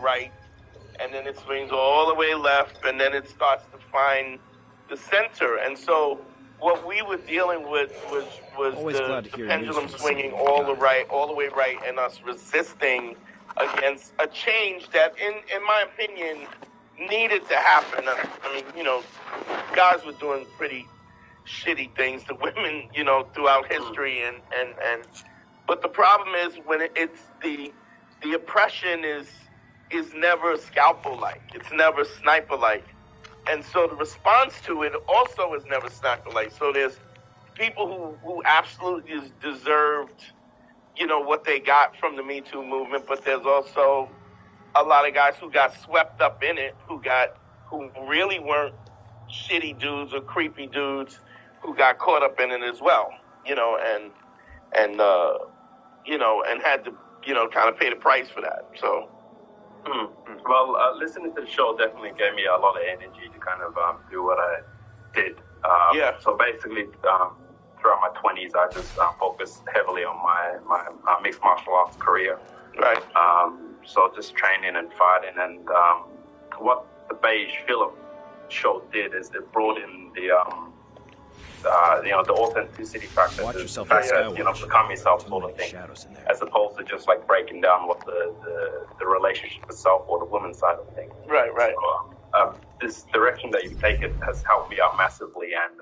right, and then it swings all the way left, and then it starts to find the center. And so what we were dealing with was the pendulum swinging all the way right, and us resisting against a change that, in my opinion, needed to happen. I mean, you know, guys were doing pretty shitty things to women, you know, throughout history, and but the problem is when it's the oppression is never scalpel-like. It's never sniper-like. And so the response to it also is never sniper-like. So there's people who absolutely deserved, you know, what they got from the Me Too movement, but there's also a lot of guys who got swept up in it, who really weren't shitty dudes or creepy dudes, who got caught up in it as well, you know, and you know, and had to, you know, kind of pay the price for that. So. Well, listening to the show definitely gave me a lot of energy to kind of do what I did. So basically, throughout my 20s, I just focused heavily on my mixed martial arts career. Right. So just training and fighting, and what the Beige Phillip show did is it brought in the you know, the authenticity factor, Watch yourself, you know, become yourself sort of thing, as opposed to just like breaking down what the relationship itself or the woman's side of the thing. Right. So, this direction that you've taken has helped me out massively, and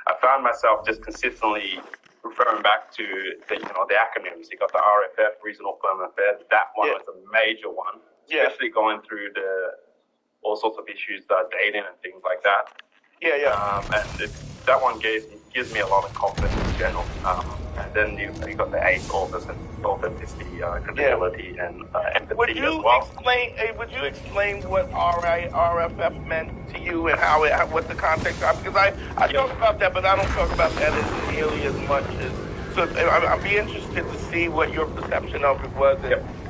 I found myself just consistently referring back to the acronyms. You got the RFF, Regional Firm Affairs. That one was a major one, especially going through all sorts of issues, dating and things like that. And that one gives me a lot of confidence in general. And then you got the 8 authenticity, credibility, and empathy as well. Would you explain what RFF meant to you and what the context are? Because I talk about that, but I don't talk about that as nearly as much as. So I'd be interested to see what your perception of it was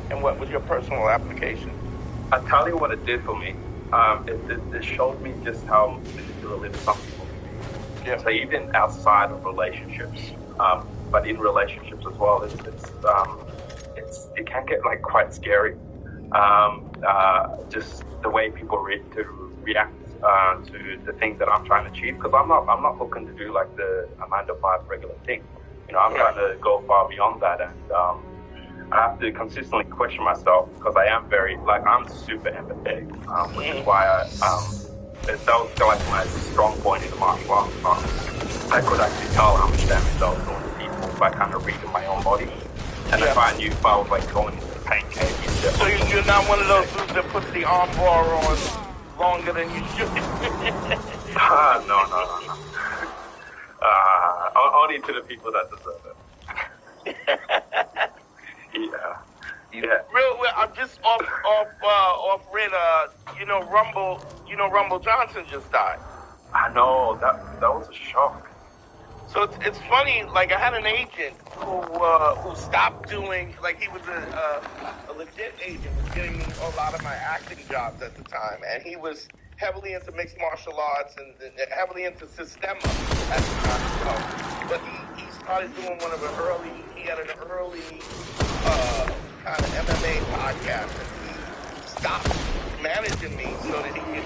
and what was your personal application. I'll tell you what it did for me. It showed me just how manipulative some people can be. So even outside of relationships, but in relationships as well, it can get like quite scary. Just the way people react to the things that I'm trying to achieve, because I'm not looking to do like the 9 to 5 regular thing. You know, I'm trying to go far beyond that, and I have to consistently question myself, because I am I'm super empathetic, which is why that was like my strong point in the martial arts. I could actually tell how much damage I was doing to people by kind of reading my own body. And if I knew if I was like going into the pain cave. So you're not one of those dudes that puts the arm bar on longer than you should? No. Only to the people that deserve it. Yeah. Real well, I'm just off Red. Rumble Johnson just died. I know, that was a shock. So it's funny. Like, I had an agent who stopped doing, like, he was a legit agent, was getting me a lot of my acting jobs at the time, and he was heavily into mixed martial arts and heavily into Sistema at the time. But he started doing he had an early kind of MMA podcast, and he stopped managing me so that he could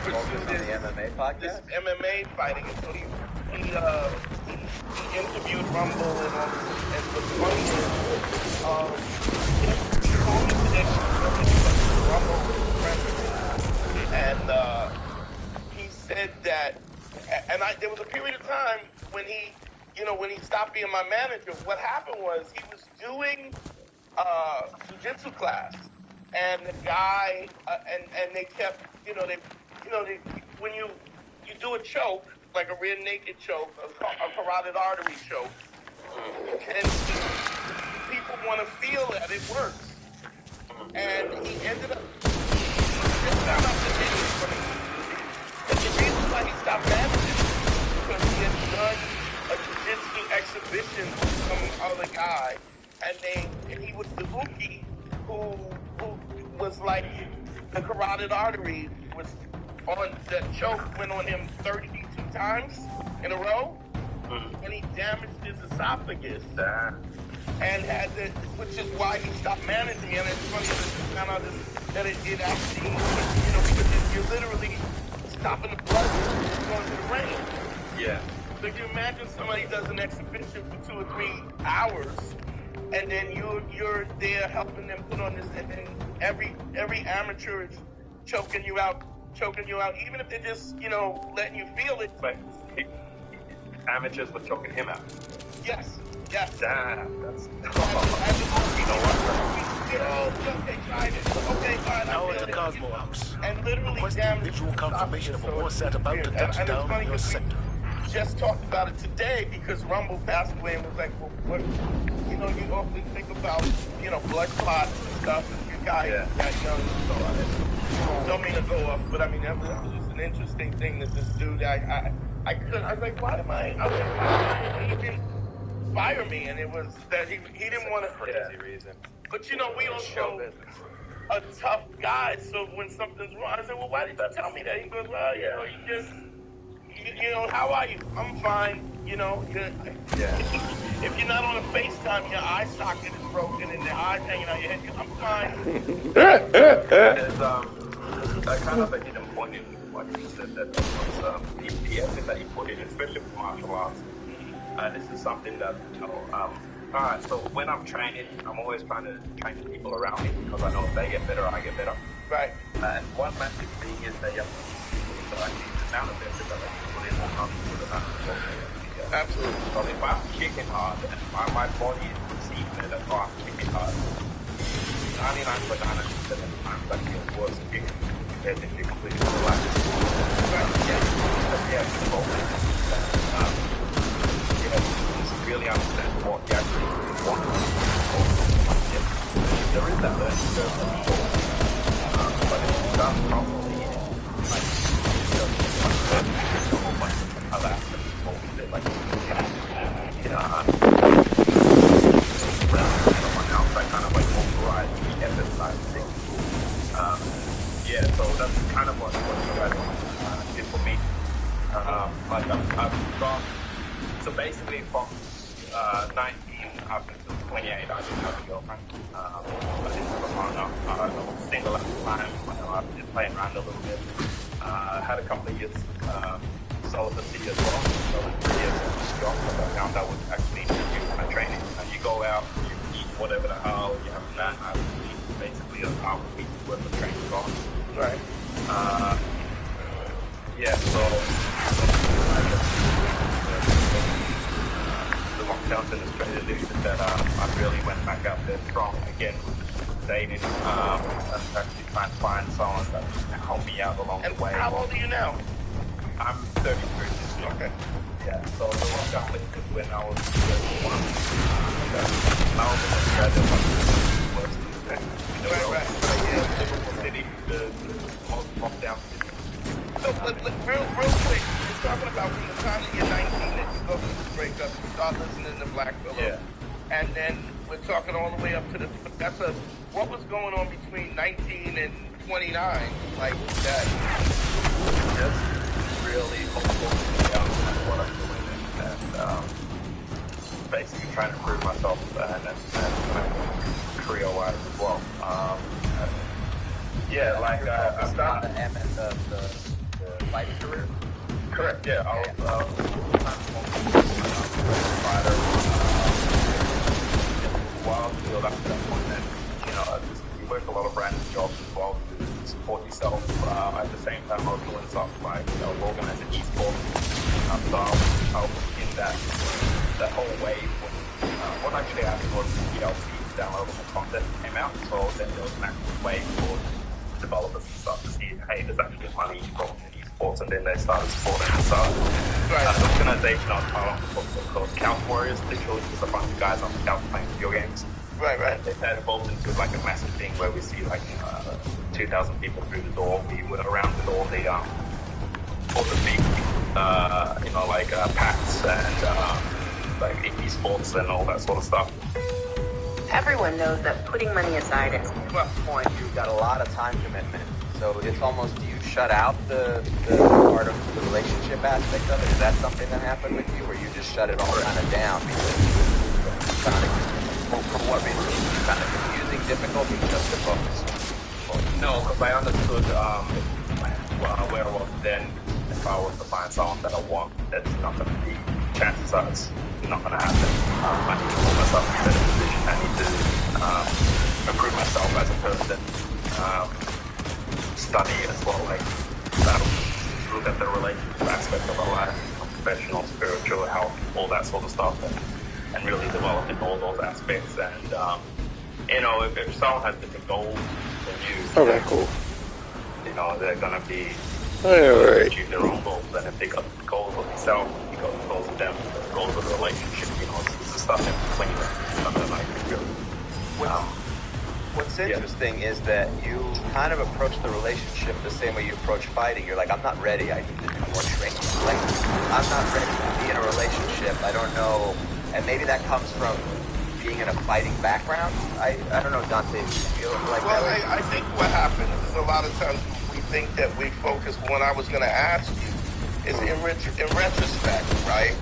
pursue this MMA podcast? This MMA fighting. And so he interviewed Rumble and all this, and what's funny is he told me today Rumble was president, and he said that, and there was a period of time when he stopped being my manager. What happened was he was doing jiu-jitsu class, and the guy and they kept when you do a choke, like a rear naked choke, a carotid artery choke, and people want to feel that it works. And he ended up just found out the video from me. And the reason why he stopped managing is because he had done a jiu-jitsu exhibition with some other guy, and he was the rookie who was like, the carotid artery was on, the choke went on him 32 times in a row, and he damaged his esophagus, and which is why he stopped managing me. And it's funny, found out that it actually, you know, because you're literally stopping the blood from going to the brain. Yeah. So you imagine somebody does an exhibition for 2 or 3 hours, and then you're there helping them put on this, and then every amateur is choking you out, even if they're just, you know, letting you feel it. Like, amateurs were choking him out. Yes. Damn, that's... You know what? Okay, tried it. Okay, fine. Now at the Cosmo House. And literally Requesting visual confirmation of a Warsat about to touch down in your sector. Just talked about it today because Rumble passed away and was like, well, what, you know, you often think about, you know, blood clots and stuff, and your guy got young, so I don't mean to go off, but I mean, that was just an interesting thing that this dude, I was like, why am I even fire me? And it was that he didn't want to, crazy reason. But you know, we also a tough guy, so when something's wrong, I said, well, why did you tell me that? He goes, well, you know, you just, you know, how are you? I'm fine. You know, if you're not on a FaceTime, your eye socket is broken and the eye's hanging out your head. I'm fine. There's kind of a hidden point in what you said, that was the effort that you put in, especially with martial arts. This is something that, you know, alright, so when I'm training, I'm always trying to train the people around me because I know if they get better, I get better. Right. And one massive thing is that you have to so I think the amount of effort that I put in will not be the amount of work that I put in. Absolutely. So if I'm kicking hard and my body is perceiving it as I'm kicking hard, 99.9% of the times I feel worse kicking compared to if you're completely relaxed. Right. Really understand what you actually want. There is that learning curve for sure. But if you start properly, like, a whole bunch of other aspects of what we did, like, you know, someone else that kind of like override the effort side of things. So that's kind of what you guys did for me. Like, I've gone, so basically from 19 up until 28, I didn't have a girlfriend. I didn't have a partner. I was single at the time. I was just playing around a little bit. I had a couple of years celibacy as well. So 3 years of this job, but I found that was actually my training. And you go out, you eat whatever the hell, you have that. I would eat basically a half a week's worth of training gone. Right. So I guess the lockdowns in Australia did that I really went back out there strong again with dating and actually trying to find someone that can help me out along the way. How old are you now? I'm 33 this year. Okay. Yeah, so the lockdown lifted when I was 31. Now I'm in Australia, but worse than Right. Liverpool City, the most lockdown city. So, real quick, you're talking about from the time that you're 19 that you go through this breakup, you start listening to Black Willow. Yeah. And then we're talking all the way up to what was going on between 19 and 29, like that? Just really hopeful about what I'm doing and basically trying to prove myself and career-wise as well. I started the M and the fighting career. Correct. Yeah, I was fighter. While to up to that point, and you work a lot of random jobs as well to support yourself. At the same time, I was doing stuff like organizing esports. So I was in that whole wave. What actually happened was DLC downloadable content came out, so then there was an actual wave for developers and stuff to see, hey, there's actually money involved in esports, and then they started supporting it. So the organization I was part of was called Couch Warriors, literally just a bunch of guys on the couch playing video games. Right. That evolved into like a massive thing where we see like 2,000 people through the door. We went around with all the big, packs and like esports and all that sort of stuff. Everyone knows that putting money aside is Well, point, you've got a lot of time commitment, so it's almost, do you shut out the part of the relationship aspect of it? Is that something that happened with you, or you just shut it all kind of down because you kind of, for what reason? You kind of confusing, difficult, just to focus? No, because I understood where I was then. If I was to find someone that I want, that's not going to be, chances are it's not going to happen. I need to put myself in a better position. I need to improve myself as a person, study as well, like look at the relationship aspect of our life, professional, spiritual, health, all that sort of stuff, and really develop in all those aspects. And you know, if someone has different goals than you, Okay, cool. you know, they're gonna be Alright. achieve their own goals. And if they got goals of themselves, you got goals of them, goals of the relationship, you know, it's the stuff in between. Something like really. What's interesting is that you kind of approach the relationship the same way you approach fighting. You're like, I'm not ready. I need to do more training. Like, I'm not ready to be in a relationship. I don't know. And maybe that comes from being in a fighting background. I don't know, Dante. Do you feel like Well, that? I think what happens is a lot of times we think that we focus. What I was going to ask you is in retrospect, right?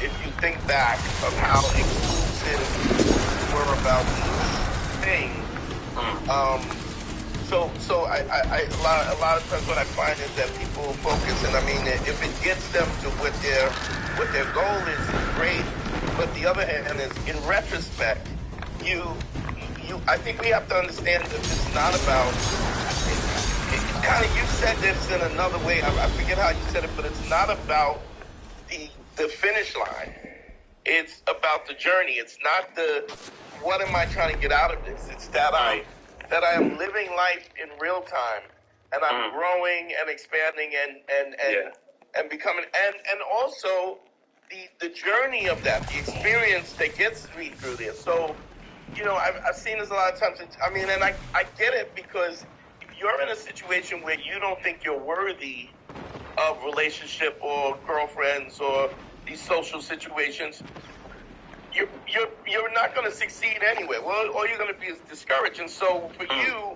If you think back of how exclusive we were about these things, so I a lot of times what I find is that people focus, and I mean, if it gets them to what their goal is great. But the other hand is, in retrospect, I think we have to understand that it's not about. Kind of, you said this in another way. I forget how you said it, but it's not about the finish line. It's about the journey. It's not the what am I trying to get out of this. It's that I am living life in real time, and I'm growing and expanding and becoming and also the journey of that, the experience that gets me through this. So, you know, I've seen this a lot of times. I mean, and I get it, because if you're in a situation where you don't think you're worthy of relationship or girlfriends or these social situations, you're not going to succeed anyway. Well, all you're going to be is discouraged. And so for you,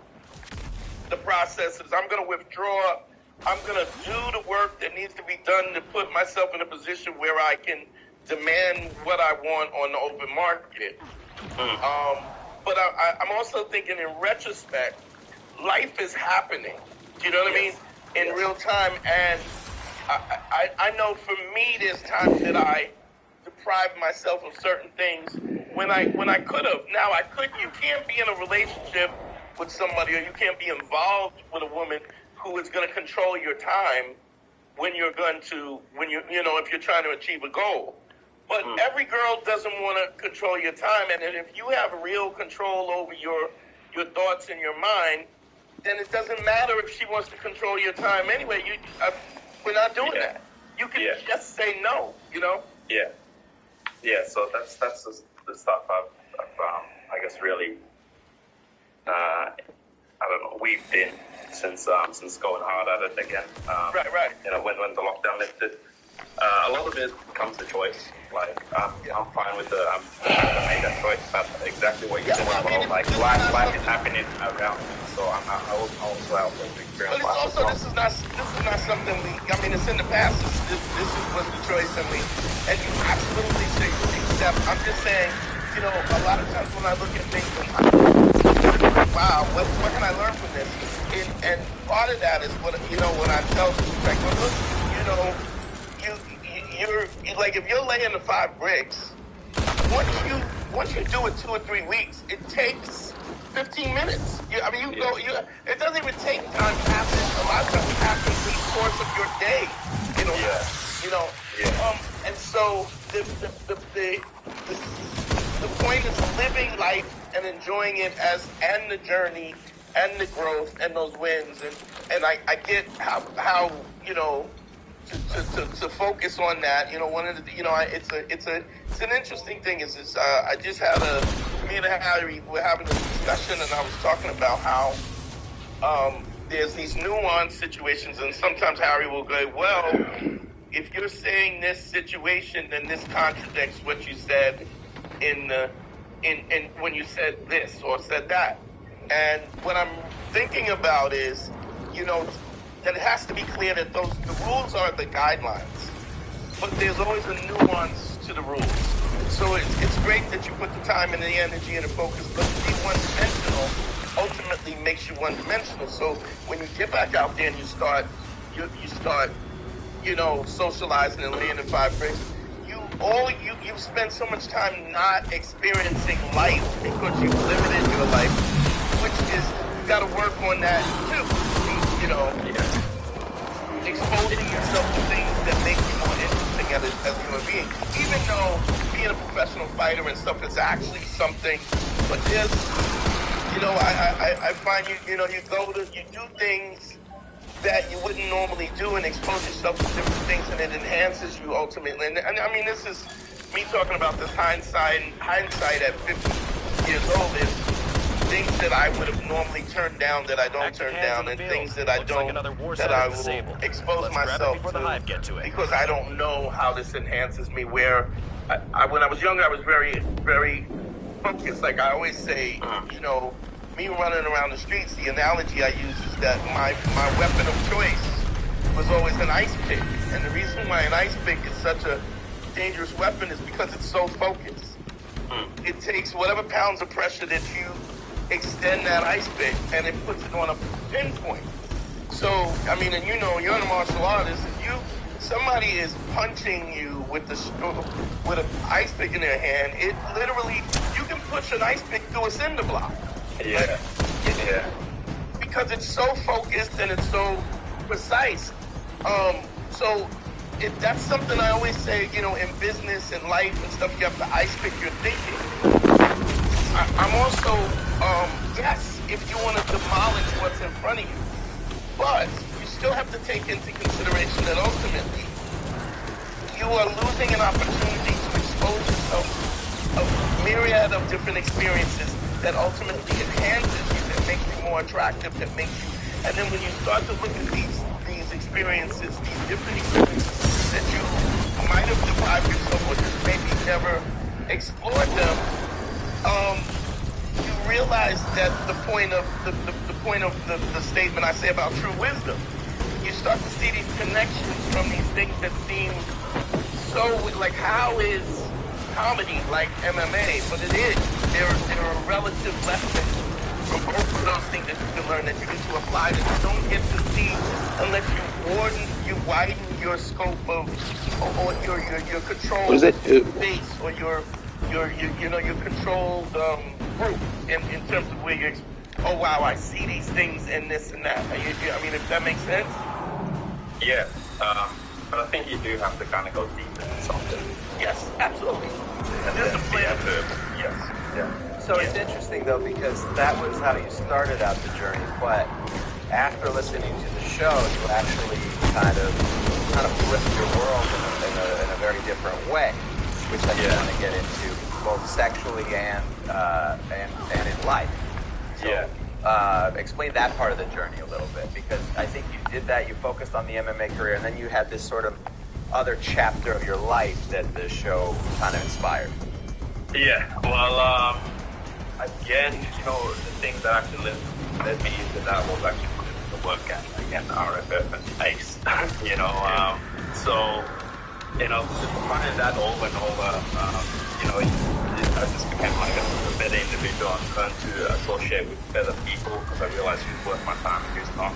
the process is I'm going to withdraw. I'm going to do the work that needs to be done to put myself in a position where I can demand what I want on the open market. But I'm also thinking in retrospect, life is happening. Do you know what I mean? In real time. And I know for me, there's times that I deprive myself of certain things when I could have. Now you can't be in a relationship with somebody, or you can't be involved with a woman who is going to control your time when you're if you're trying to achieve a goal. But every girl doesn't want to control your time, and if you have real control over your thoughts and your mind, then it doesn't matter if she wants to control your time anyway. We're not doing that. You can just say no, you know? Yeah. Yeah, so that's the stuff I've I guess really, I don't know, we've been since going hard at it again. Right. You know, when the lockdown lifted, a lot of it comes to choice. Like, I'm fine with I made that choice. That's exactly what you said as well. Like, life is happening around me, so I will also have to experience But life. it's also, this is not something it's in the past. This was the choice, and you absolutely should accept. I'm just saying, you know, a lot of times when I look at things, wow, what can I learn from this? And part of that is when I tell people, like, well, look, you know, you're like, if you're laying the 5 bricks, once you do it 2 or 3 weeks, it takes 15 minutes. It doesn't even take time to happen. A lot of times it happens in the course of your day. And so the point is living life and enjoying it and the journey and the growth and those wins. And I get how you know, to focus on that. You know, one of the, you know, it's an interesting thing. I just had me and Harry were having a discussion, and I was talking about how there's these nuanced situations, and sometimes Harry will go, well, if you're saying this situation, then this contradicts what you said in when you said this or said that. And what I'm thinking about is, you know, that it has to be clear that the rules are the guidelines, but there's always a nuance to the rules. So it's great that you put the time and the energy and the focus, but to be one-dimensional ultimately makes you one-dimensional. So when you get back out there and you start, socializing and laying in 5 bricks, you spend so much time not experiencing life because you've limited your life, which is, you got to work on that too. Exposing yourself to things that make you more interesting as a human being. Even though being a professional fighter and stuff is actually something, but there's, I find you do things that you wouldn't normally do and expose yourself to different things, and it enhances you ultimately. And I mean, this is me talking about this hindsight at 50 years old is things that I would have normally turned down that I don't turn down, and things that I don't, that I will expose myself to because I don't know how this enhances me. Where when I was younger, I was very, very focused. Like I always say, me running around the streets, the analogy I use is that my weapon of choice was always an ice pick. And the reason why an ice pick is such a dangerous weapon is because it's so focused. It takes whatever pounds of pressure that you extend that ice pick, and it puts it on a pinpoint. So, I mean, and you're a martial artist, if somebody is punching you with an ice pick in their hand, it literally, you can push an ice pick through a cinder block. Yeah. Because it's so focused and it's so precise. That's something I always say, in business and life and stuff, you have to ice pick your thinking. I'm also, yes, if you want to demolish what's in front of you, but you still have to take into consideration that ultimately you are losing an opportunity to expose yourself to a myriad of different experiences that ultimately enhances you, that makes you more attractive, that makes you, and then when you start to look at these experiences, these different experiences that you might have deprived yourself or just maybe never explored them, you realize that the point of the statement I say about true wisdom, you start to see these connections from these things that seem so, like, how is comedy like MMA? But it is. There are relative lessons from both of those things that you can learn that you get to apply that you don't get to see unless you widen your scope of, or your controlled base, or your controlled group in terms of where you're. Oh wow, I see these things and this and that. I mean, if that makes sense. Yeah, but I think you do have to kind of go deep into something. Yes, absolutely. And there's a plan. Yes. Yeah. So it's interesting though, because that was how you started out the journey, but after listening to the show, you actually kind of flipped your world in a very different way, which I do want to get into, both sexually and in life. So, explain that part of the journey a little bit, because I think you did that. You focused on the MMA career, and then you had this sort of other chapter of your life that the show kind of inspired. Yeah. Well, again, the thing that actually led me into that was actually the work at, again, RFF and ACE. So, finding that over and over, I just became like a better individual and learned to associate with better people, because I realized who's worth my time and who's not.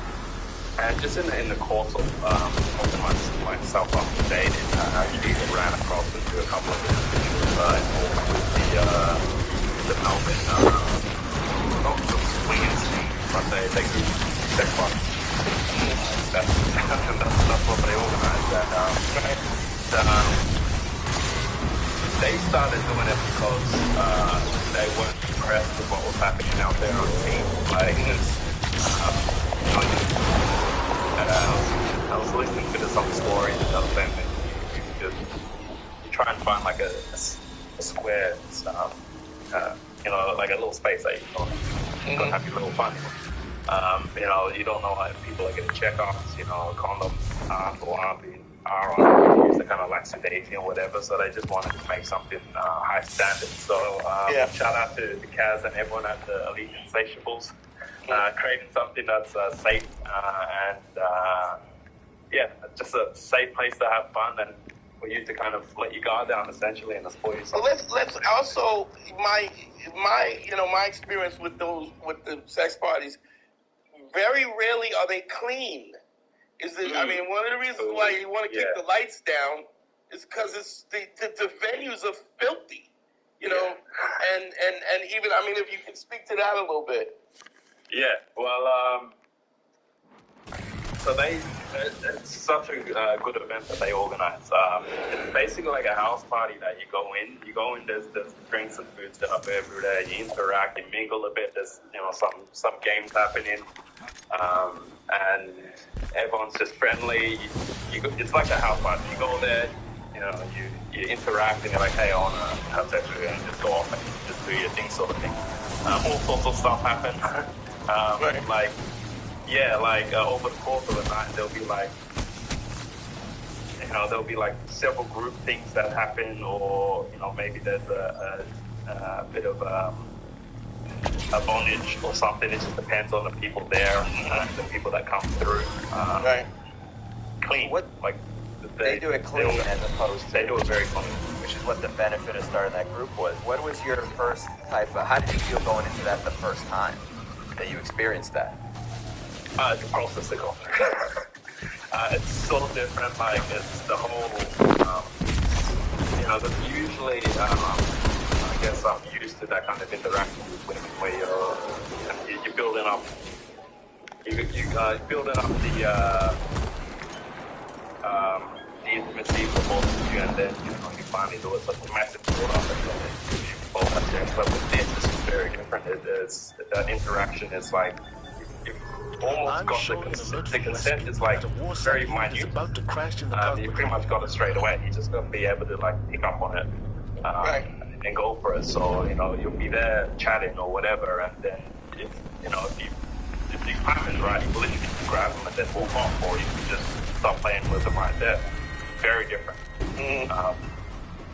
And just in the course of helping myself up to date, I actually ran across into a couple of individuals involved with the Melbourne, not the swingers, but they do sex parties. That's what they organize. They started doing it because they weren't impressed with what was happening out there on the team. Like, I was listening to some stories and other things, and you try and find like a square, like a little space that you're gonna have your little fun. You don't know if people are getting check-offs, condoms aren't on use the kind of like sedating or whatever, so they just wanted to make something high standard. So shout out to Kaz and everyone at the Elite Insatiables, creating something that's safe just a safe place to have fun and for you to kind of let your guard down essentially and explore yourself. Well, let's also my experience with the sex parties very rarely are they clean. I mean, one of the reasons why you want to keep the lights down is because it's the venues are filthy, you know, and even, I mean, if you can speak to that a little bit. Yeah, well, so it's such a good event that they organize. It's basically like a house party that you go in, there's drinks and food set up every day, you interact, you mingle a bit, there's, you know, some games happening, and everyone's just friendly. It's like a house party. You go there, you know, you interact, and you're like, hey, I want to have sex with you, and just go off and just do your thing, sort of thing. All sorts of stuff happen. Over the course of the night, there'll be like several group things that happen, or, you know, maybe there's a bit of a bondage or something. It just depends on the people there and the people that come through. Clean. They do it clean as opposed to... They do it very clean. Which is what the benefit of starting that group was. What was your first type of... How did you feel going into that the first time that you experienced that? It's a process to go through. It's so different. Like, it's the whole... there's usually... I guess I'm used to that kind of interaction with women where you're building up... You're building up the intimacy for both of you, and then, you know, you finally do it. It's like a massive build up, and then you both have sex. But with this, it's very different. That interaction is like, you've almost got the consent is like very minute. You pretty much got it straight away. You just got to be able to like pick up on it and go for it. So, you know, you'll be there chatting or whatever, and then if the time is right, you literally grab them and then walk off, or you can just stop playing with them right there. Very different.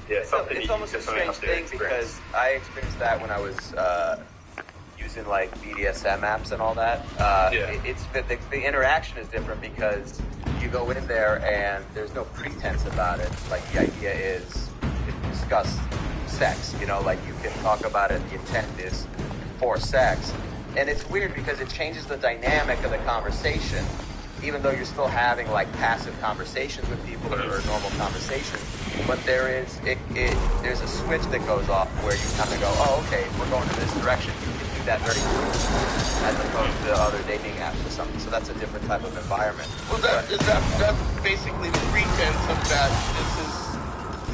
It's almost a strange thing because I experienced that when I was using like BDSM apps and all that. The interaction is different because you go in there and there's no pretense about it. Like, the idea is to discuss sex, you know, like you can talk about it, the intent is for sex. And it's weird because it changes the dynamic of the conversation, even though you're still having like passive conversations with people or normal conversations. But there's a switch that goes off where you kind of go, oh, okay, we're going in this direction. You can do that very quickly, as opposed to other dating apps or something. So that's a different type of environment. Well, that's basically the pretense of that.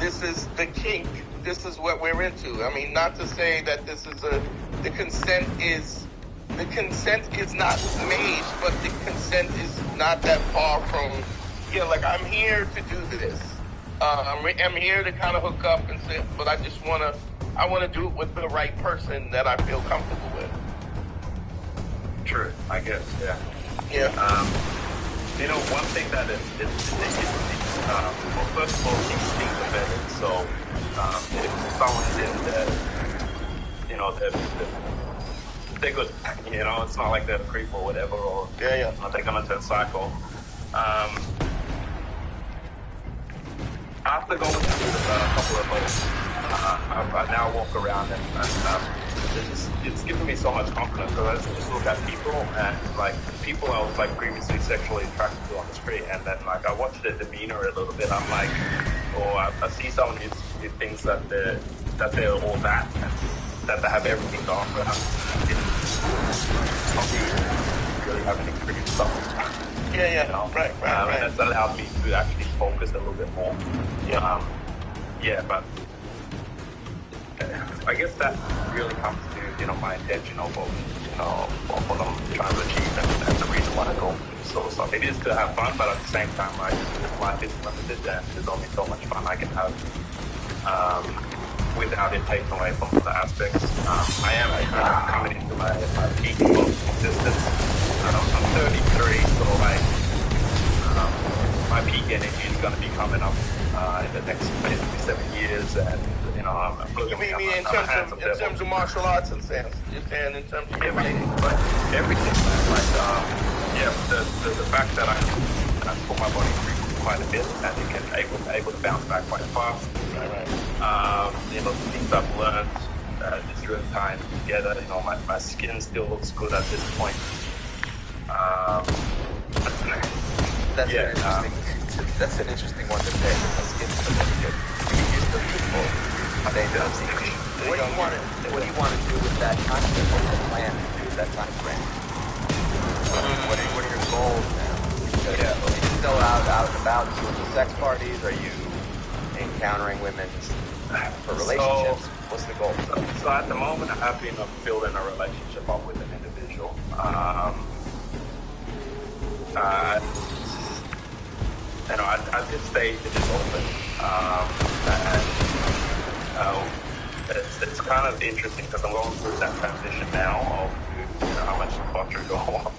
This is the kink. This is what we're into. I mean, not to say that the consent is not made, but the consent is not that far from, like, I'm here to do this. I'm here to kind of hook up and say, but I want to do it with the right person that I feel comfortable with. True, I guess, yeah. Yeah. One thing that is well, first of all, these things are vetted. So, if someone's in there, they're good. It's not like they're a creep or whatever, or they're gonna turn psycho. After going through a couple of those, I now walk around and it's given me so much confidence, because I just look at people and like people I was like previously sexually attracted to on the street, and then like I watch their demeanor a little bit. I'm like, or I see someone who thinks that they're all that, and that they have everything to offer. It's really haven't experienced something. Right. And that's allowed me to actually focus a little bit more. But I guess that really comes to my intention of what I'm trying to achieve, and the reason why I go through this sort of stuff. It is to have fun, but at the same time, like, life is limited, and there's only so much fun I can have without it taking away from other aspects. I am coming into my peak of existence. I'm 33, so like my peak energy is going to be coming up in the next basically 7 years, and I'm looking at in terms of martial arts and sense. You're saying in terms of everything, like everything, man. Like the fact that I put my body through quite a bit, and it can able to bounce back quite fast. The things I've learned during time together. My skin still looks good at this point. That's an interesting one to say. Let's get to the good. Here's the people. What do you want to do with that concept? What's the plan to do with that time frame? What are your goals now? Are you still out and about doing the sex parties? Are you encountering women for relationships? What's the goal? So at the moment, I've been building a relationship up with an individual. At this stage, it is open. It's kind of interesting because I'm going through that transition now of how much debauchery do I want.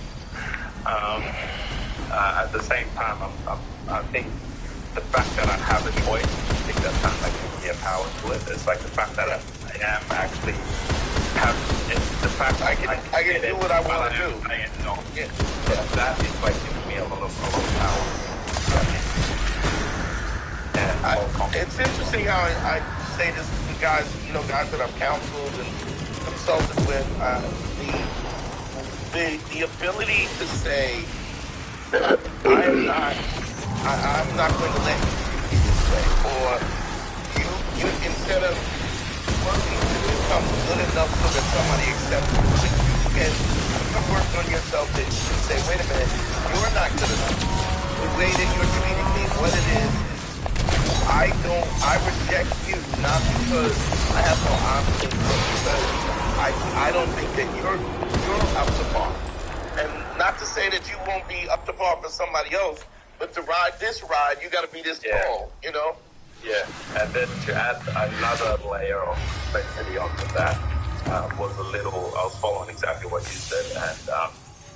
At the same time, I think the fact that I have a choice, I think that's kind of like giving me a power to it. It's like the fact that I am actually it's the fact I can do what I want to do. That is like giving me a lot of power. It's interesting how I say this to guys, guys that I've counseled and consulted with. The ability to say, I'm not going to let you treat me this way, or you instead of working to become good enough so that somebody accepts you, you can work on yourself and say, wait a minute, you're not good enough. The way that you're treating me, what it is I reject you, not because I have no option, but because I don't think that you're up to par. And not to say that you won't be up to par for somebody else, but to ride this ride, you got to be this tall, Yeah, and then to add another layer of complexity onto that I was following exactly what you said, and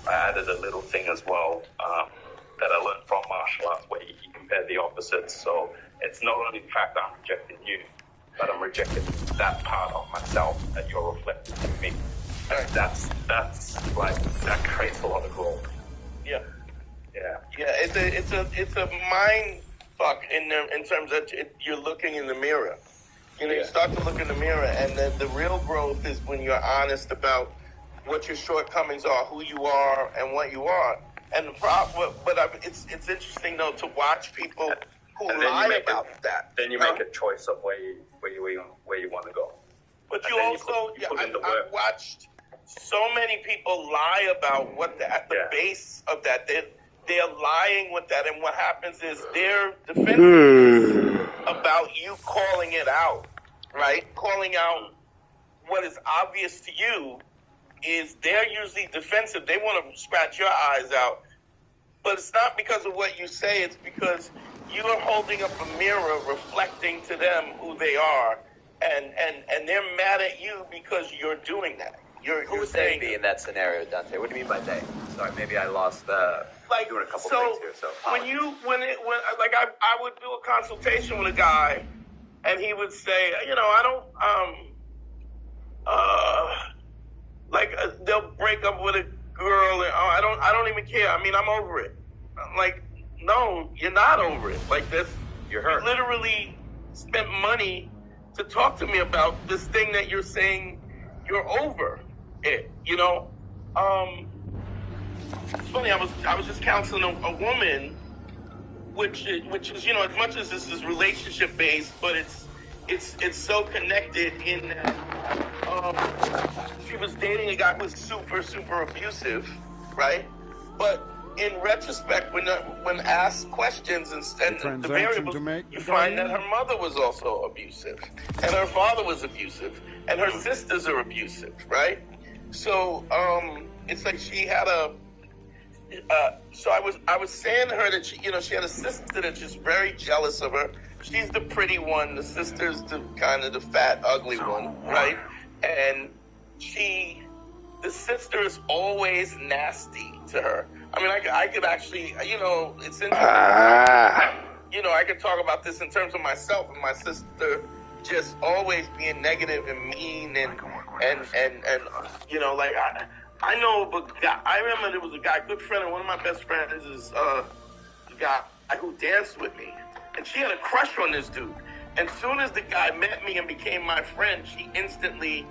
I added a little thing as well that I learned from martial arts where you compare the opposites. So it's not only the fact that I'm rejecting you, but I'm rejecting that part of myself that you're reflecting in me. And that's like, that creates a lot of growth. Yeah. Yeah. Yeah, it's a mind fuck in terms of you're looking in the mirror. You start to look in the mirror, and the real growth is when you're honest about what your shortcomings are, who you are, and what you are. And the problem, it's interesting though to watch people who lie about that. Then you make a choice of where you want to go. But you also, I've watched so many people lie about at the base of that. They're lying with that, and what happens is their defense is about you calling it out, right? Calling out what is obvious to you is they're usually defensive. They want to scratch your eyes out. But it's not because of what you say. It's because you're holding up a mirror reflecting to them who they are. And they're mad at you because you're doing that. Who would they be in that scenario, Dante? What do you mean by they? Sorry, maybe I lost doing a couple things here. So I would do a consultation with a guy, and he would say, I don't, they'll break up with a girl, and I don't even care. I mean, I'm over it. I'm like, no, you're not over it. Like this, you're hurt. You literally spent money to talk to me about this thing that you're saying you're over it. It's funny. I was just counseling a woman, which is as much as this is relationship based, but it's so connected in that she was dating a guy who was super, super abusive, right? But in retrospect, when asked questions and the variables, you find that her mother was also abusive, and her father was abusive, and her sisters are abusive, right? So it's like she had so I was saying to her that she had a sister that's just very jealous of her. She's the pretty one. The sister's the kind of the fat, ugly one, right? And the sister is always nasty to her. I mean, I could actually, it's interesting. I could talk about this in terms of myself and my sister just always being negative and mean and I know of a guy. I remember there was a guy, good friend, and one of my best friends is the guy who danced with me, and she had a crush on this dude. And soon as the guy met me and became my friend, she instantly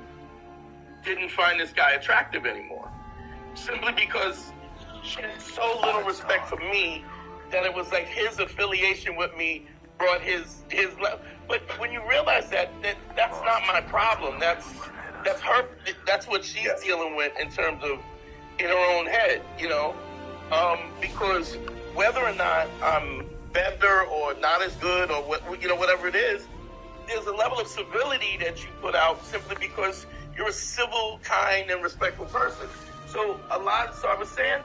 didn't find this guy attractive anymore, simply because she had so little respect for me that it was like his affiliation with me brought his love. But when you realize that's not my problem. That's her. That's what she's dealing with in terms of in her own head, you know. Because whether or not I'm better or not as good or whatever it is, there's a level of civility that you put out simply because you're a civil, kind, and respectful person. So I was saying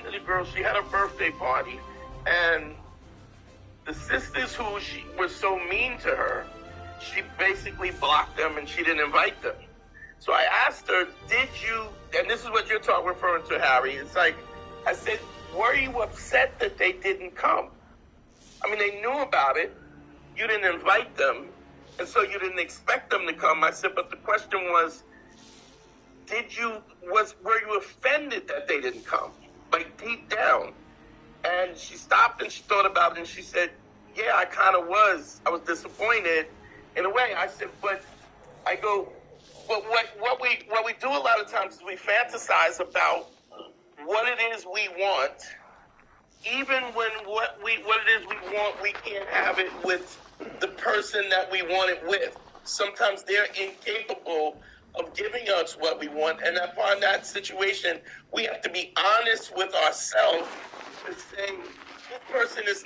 to the girl, she had a birthday party, and the sisters who were so mean to her, she basically blocked them and she didn't invite them. So I asked her, did you, and this is what you're referring to, Harry, it's like, I said, were you upset that they didn't come? I mean, they knew about it, you didn't invite them, and so you didn't expect them to come. I said, but the question was, were you offended that they didn't come? Like deep down. And she stopped and she thought about it and she said, yeah, I kind of was. I was disappointed in a way. I said, but what we do a lot of times is we fantasize about what it is we want, even when what it is we want, we can't have it with the person that we want it with. Sometimes they're incapable of giving us what we want, and upon that situation, we have to be honest with ourselves and say, this person is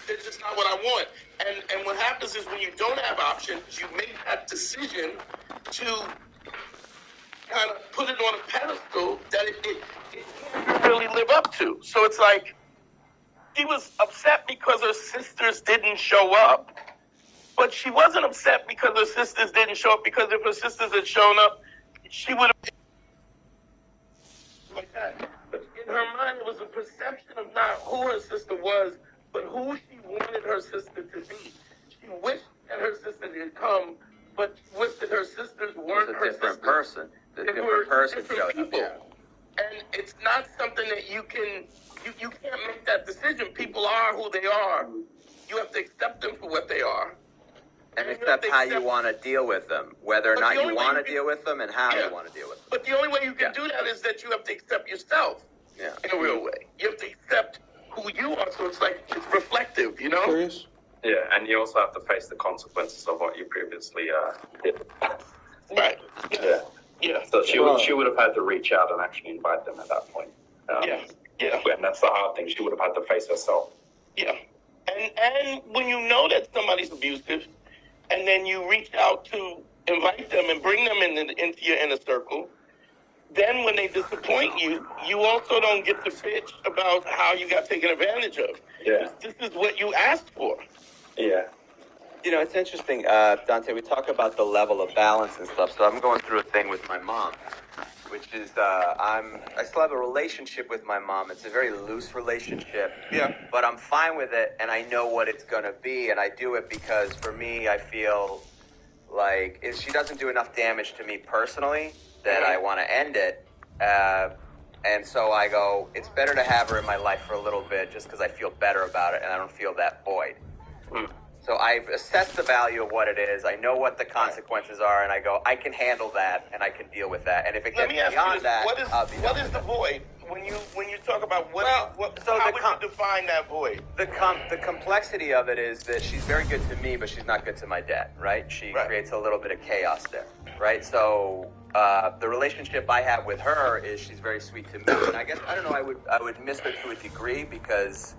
it's just not what I want. And what happens is when you don't have options, you make that decision to kind of put it on a pedestal that it can't really live up to. So it's like, she was upset because her sisters didn't show up, but she wasn't upset because her sisters didn't show up, because if her sisters had shown up, she would have like that. But in her mind, it was a perception of not who her sister was, but who she wanted her sister to be. She wished that her sister had come, but wished that her sisters weren't her sisters. Person. The different person showed up. Yeah. And it's not something that you can't make that decision. People are who they are. You have to accept them for what they are. And accept how you want to deal with them, whether or not you want to deal with them and how you want to deal with them. But the only way you can do that is that you have to accept yourself in a real way. You have to accept who you are, so it's like, it's reflective, you know? Curious? Yeah, and you also have to face the consequences of what you previously did. Right. Yeah. Yeah. So she would have had to reach out and actually invite them at that point. Yeah. And that's the hard thing. She would have had to face herself. Yeah. And when you know that somebody's abusive, and then you reach out to invite them and bring them into your inner circle, then when they disappoint you, you also don't get to bitch about how you got taken advantage of. Yeah. This is what you asked for. Yeah. You know, it's interesting, Dante, we talk about the level of balance and stuff. So I'm going through a thing with my mom, which is I still have a relationship with my mom. It's a very loose relationship. Yeah. But I'm fine with it, and I know what it's going to be, and I do it because, for me, I feel like if she doesn't do enough damage to me personally, that I want to end it. And so I go, it's better to have her in my life for a little bit just because I feel better about it and I don't feel that void. So I've assessed the value of what it is. I know what the consequences are, and I go, I can handle that, and I can deal with that. And if it gets beyond that, what is the void? When you talk about how would you define that void? The complexity of it is that she's very good to me, but she's not good to my dad, right? She creates a little bit of chaos there, right? So the relationship I have with her is she's very sweet to me, and I guess I don't know. I would miss her to a degree because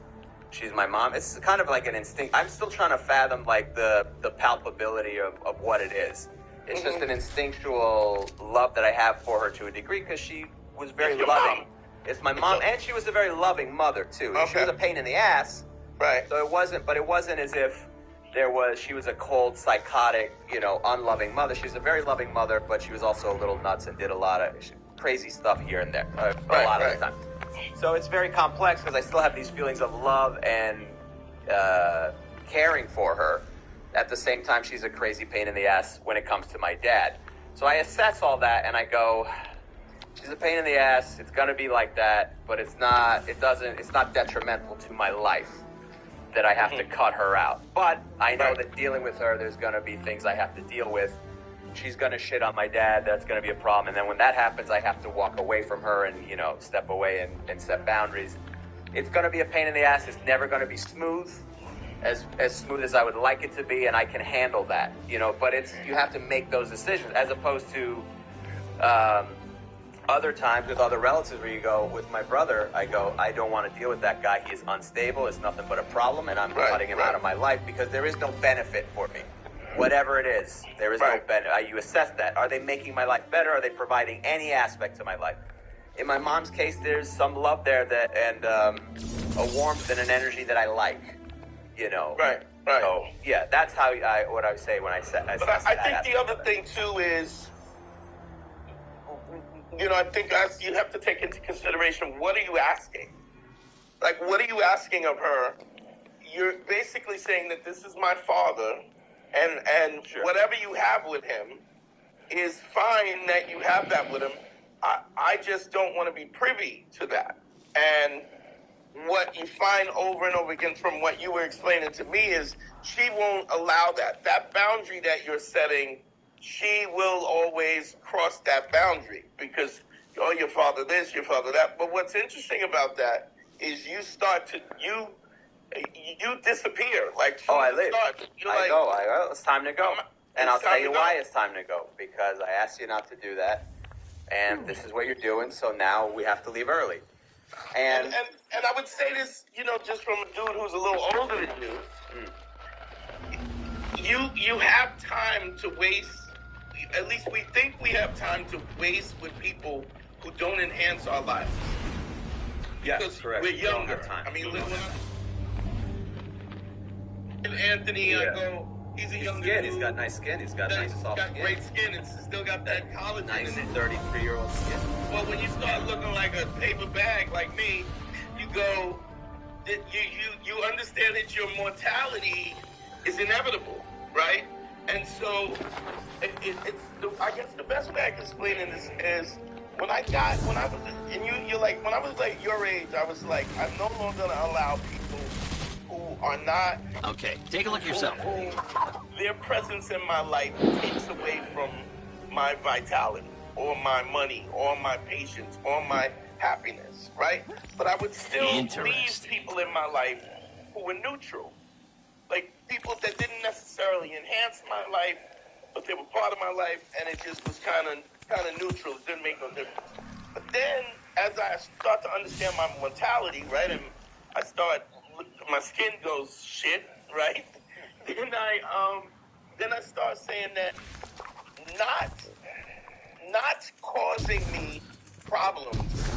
she's my mom. It's kind of like an instinct. I'm still trying to fathom like the palpability of what it is. It's just an instinctual love that I have for her to a degree because she was very loving. It's my mom, and she was a very loving mother too. She was a pain in the ass, right? So it wasn't as if she was a cold, psychotic, unloving mother. She was a very loving mother, but she was also a little nuts and did a lot of crazy stuff here and there, a lot of the time. So it's very complex because I still have these feelings of love and caring for her. At the same time, she's a crazy pain in the ass when it comes to my dad. So I assess all that and I go, she's a pain in the ass. It's going to be like that, but it's not detrimental to my life that I have to cut her out. But I know that dealing with her, there's going to be things I have to deal with she's going to shit on my dad. That's going to be a problem. And then when that happens, I have to walk away from her and, step away and set boundaries. It's going to be a pain in the ass. It's never going to be smooth, as smooth as I would like it to be. And I can handle that, but you have to make those decisions as opposed to, other times with other relatives where you go, with my brother, I don't want to deal with that guy. He is unstable. It's nothing but a problem. And I'm cutting him out of my life because there is no benefit for me. Whatever it is, there is no benefit. You assess that. Are they making my life better? Are they providing any aspect to my life? In my mom's case, there's some love there and a warmth and an energy that I like, Right. So, yeah, that's how what I would say when I say But I think the other thing, too, is, I think you have to take into consideration, what are you asking? Like, what are you asking of her? You're basically saying that this is my father, and Sure. whatever you have with him is fine that you have that with him. I just don't want to be privy to that. And what you find over and over again from what you were explaining to me is she won't allow that. That boundary that you're setting, she will always cross that boundary because, your father this, your father that. But what's interesting about that is you disappear. Like, I leave. I go. It's time to go. And I'll tell you why it's time to go. Because I asked you not to do that. And this is what you're doing. So now we have to leave early. And I would say this, just from a dude who's a little older than you. You have time to waste. At least we think we have time to waste with people who don't enhance our lives. Yes, correct. We're younger. Time. I mean, and Anthony, I go, he's a younger dude. He's got nice skin. He's got nice soft skin. He's got great skin. It's still got that collagen nice in it. 33-year-old skin. Well, when you start looking like a paper bag like me, you go, you understand that your mortality is inevitable, right? And so, I guess the best way I can explain this is when I was like your age, I was like, I'm no longer going to allow people who are not. Okay, take a look yourself. Their presence in my life takes away from my vitality, or my money, or my patience, or my happiness, right? But I would still leave people in my life who were neutral. Like people that didn't necessarily enhance my life, but they were part of my life, and it just was kind of neutral. It didn't make no difference. But then, as I start to understand my mortality, right, and my skin goes shit, right? Then I start saying that not causing me problems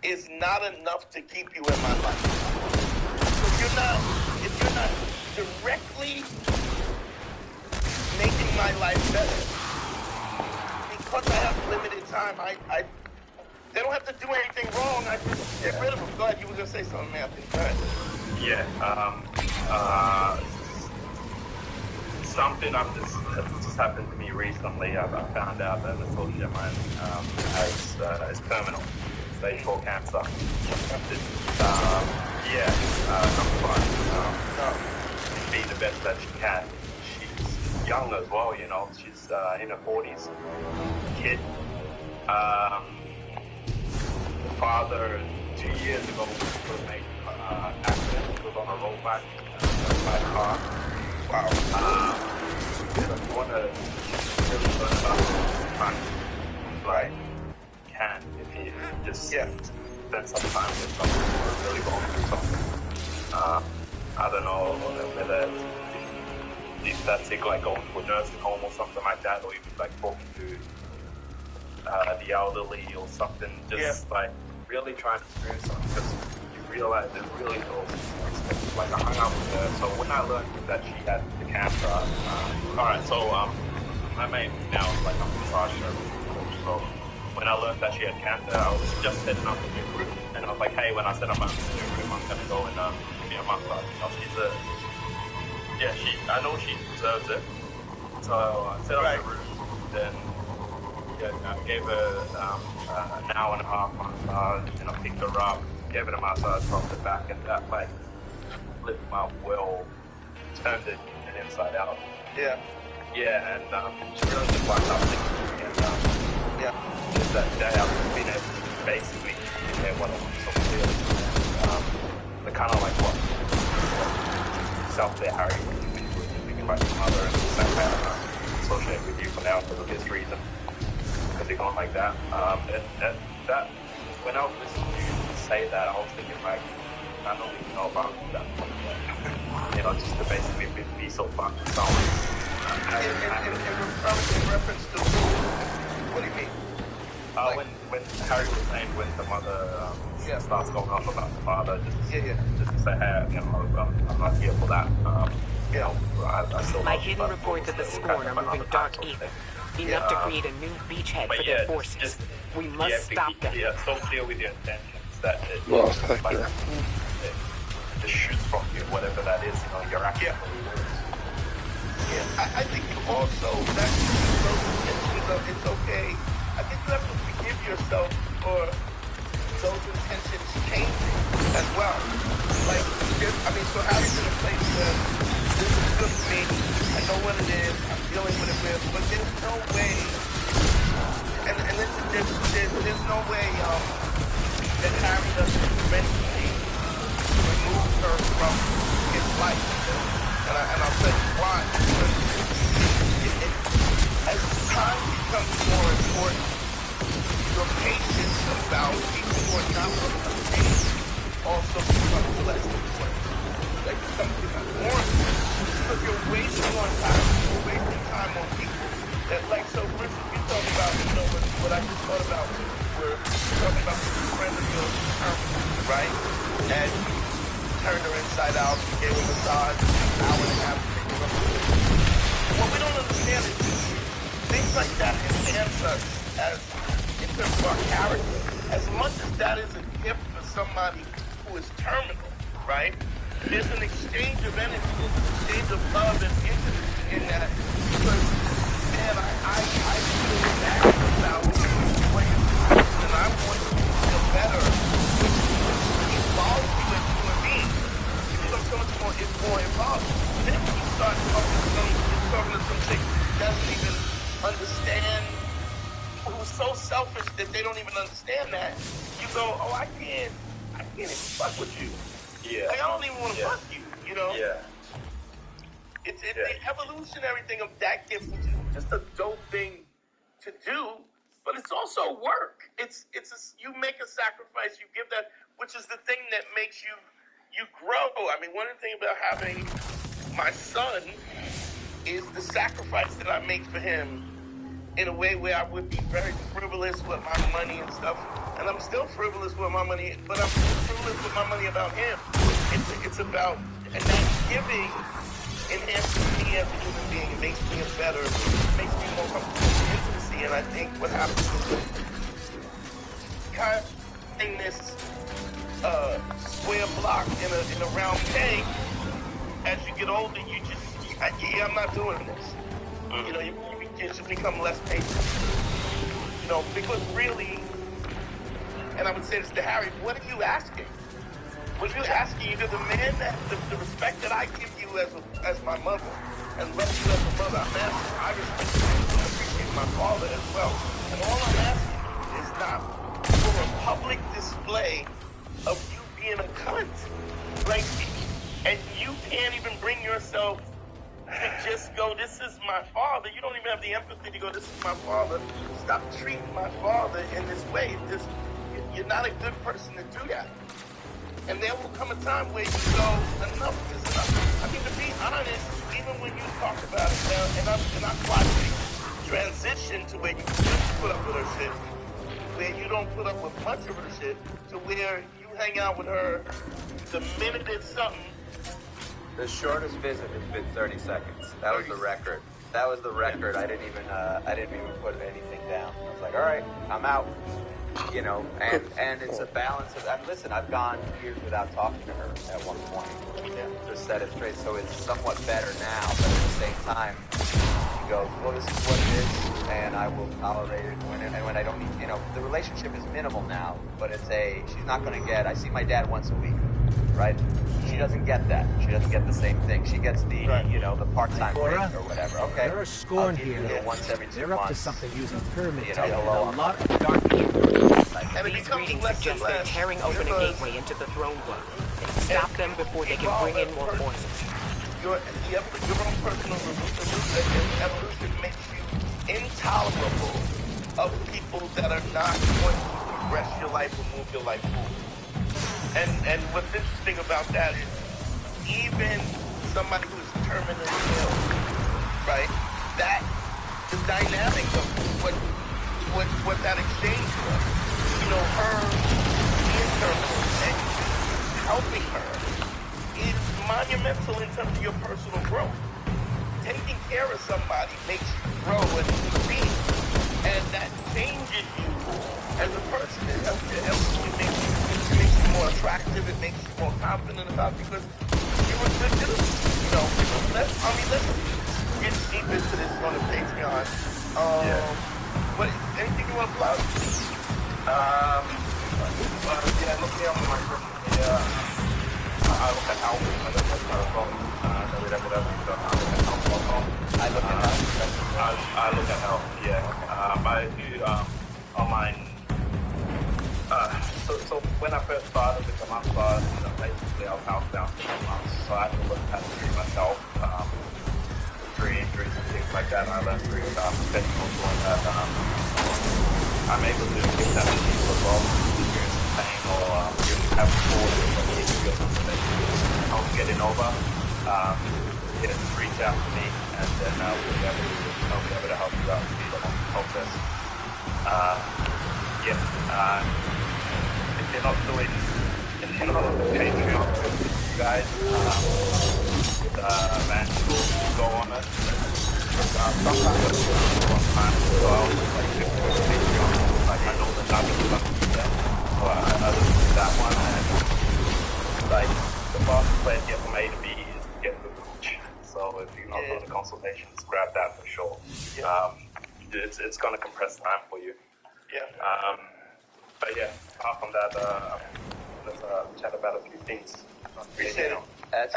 is not enough to keep you in my life. So if you're not directly making my life better, because I have limited time, they don't have to do anything wrong. I just get rid of them. Go ahead. You were gonna say something, Anthony. Go ahead. Yeah. Something that just happened to me recently. I found out that an associate of mine is terminal, stage 4 cancer. Not fun. She's being the best that she can. She's young as well, She's in her 40s. Kid. The father 2 years ago was made accident. He was on a rollback by a car. Wow. You want to really learn about practice, like, can, if you just spend some time with someone who are really going through something. I don't know whether if that's like going to a nursing home or something like that, or even like talking to the elderly or something, just like really trying to experience something, because you realize there's really no experience. Like I hung out with her, so when I learned that she had the cancer, alright, so my mate now is like a massage therapist coach, so when I learned that she had cancer, I was just setting up a new room, and I was like, hey, when I set up my new room, I'm gonna go and give me a massage. I know she deserves it, so I set up the room, then I gave her an hour and a half massage, and I picked her up, gave her a massage from the back, and that like flipped my world, turned it inside out. Yeah. Yeah, and she really just liked up and just that day I've been able to basically get what I want to feel. The kind of like what self there, Harry, when you were thinking about your mother and the same way I'm associated with you for now because of this reason, because you're going like that. And that, when I was listening to you say that, I was thinking like, I don't even know about that. You know, just to basically be so fun. So, in reference to what do you mean? When Harry was saying when the mother starts going off about the father, just to say, hey, you know, I'm not here for that. You know, I still My hidden reports of the Scorn are moving dark ether, enough to create a new beachhead for their forces. We must stop them. Yeah, so clear with your intentions that it just shoots from you, whatever that is, you know, your action. I think also that it's okay. I think you have to forgive yourself for those intentions changing as well. Like, so Harry's in a place where this is good for me. I know what it is. I'm dealing with it but there's no way, and there's no way that Harry doesn't eventually remove her from his life. And I'll tell you why. As time becomes more important, your patience about people who are not going to change also becomes less important. That becomes even more important. Because you're wasting on time. You're wasting time on people. That, like, so for instance, we talk about, you know, what I just thought about, we're talking about the friend of yours, right? And turned her inside out, gave her a massage, an hour and a half. What we don't understand is things like that enhance us as in terms of our character. As much as that is a gift for somebody who is terminal, right? There's an exchange of energy, there's an exchange of love and intimacy in that. Because, man, I feel bad about what you're doing, and I want you to feel better. Evolve you as human beings. You become so much more involved. Then when you start talking to some chick that doesn't even understand, who's so selfish that they don't even understand that, you go, oh, I can't even fuck with you. Yeah. Like, I don't even want to fuck you, you know? Yeah. It's the evolutionary thing of that gift, which is just a dope thing to do, but it's also work. You make a sacrifice, you give that, which is the thing that makes you grow. I mean, one of the things about having my son is the sacrifice that I make for him in a way where I would be very frivolous with my money and stuff. And I'm still frivolous with my money, but I'm frivolous with my money about him. It's about, and that giving enhances me as a human being. It makes me better. It makes me more comfortable with intimacy. And I think what happens is kind of this square block in a round peg, as you get older, I'm not doing this. You know, you just become less patient. You know, because really, and I would say this to Harry, what are you asking? What are you asking? Either the man that, the respect that I give you as my mother, and love you as a mother, I'm asking, I respect you and appreciate my father as well. And all I'm asking is not for a public display of you being a cunt. Like, and you can't even bring yourself to just go, this is my father. You don't even have the empathy to go, this is my father. Stop treating my father in this way. You're not a good person to do that. And there will come a time where you go, enough is enough. I mean, to be honest, even when you talk about it now, and I'm watching transition to where you just put up with her shit, where you don't put up with much of her shit, to where you hang out with her the minute it's something. The shortest visit has been 30 seconds. That was the record. That was the record. I didn't even put anything down. I was like, all right, I'm out. You know, and it's a balance of, and listen, I've gone years without talking to her at one point to set it straight, so it's somewhat better now, but at the same time, she goes, well, this is what it is, and I will tolerate it when I don't need, you know, the relationship is minimal now, but she's not going to get, I see my dad once a week, right? She doesn't get that. She doesn't get the same thing. She gets the, the part-time rate or whatever. Okay. There are scorn here. Once every 2 They're months. up to something using pyramid type and hello, a lot of dark evil. These readings suggest they're tearing open a gateway into the throne world. Stop them before they can bring in more forces. Your own personal evolution makes you intolerable of people that are not going to progress your life or move your life forward. And what's interesting about that is even somebody who's terminally ill, right? That the dynamic of what that exchange was, her being terminal and helping her is monumental in terms of your personal growth. Taking care of somebody makes you grow as a human being, and that changes you as a person. It makes you more attractive. It makes you more confident about it because you're a good dude. Let's get deep into this on the Patreon. Anything you want to plug? Look me up on my social media. I look at Alpha. I look at Alpha. I look at Alpha, yeah. I do online. So when I first started with the master, basically I was housebound for 2 months, so I had to learn how to treat myself, through injuries and things like that, and I learned through professionals doing that. I'm able to give that to people as well, experience pain or you have fallen from the injury or something that you help getting over. Just reach out to me, and then I'll be able to help you out through the whole process. If you're not doing Patreon with you guys, man, go on it. Sometimes I do it one time as well, like Patreon, like I know the numbers are going to be there, so I listen to that one, and like the fastest way to get from A to B is to get the coach. So if you're not doing the consultations, grab that for sure. It's going to compress time for you. But yeah, apart from that, let's chat about a few things. That's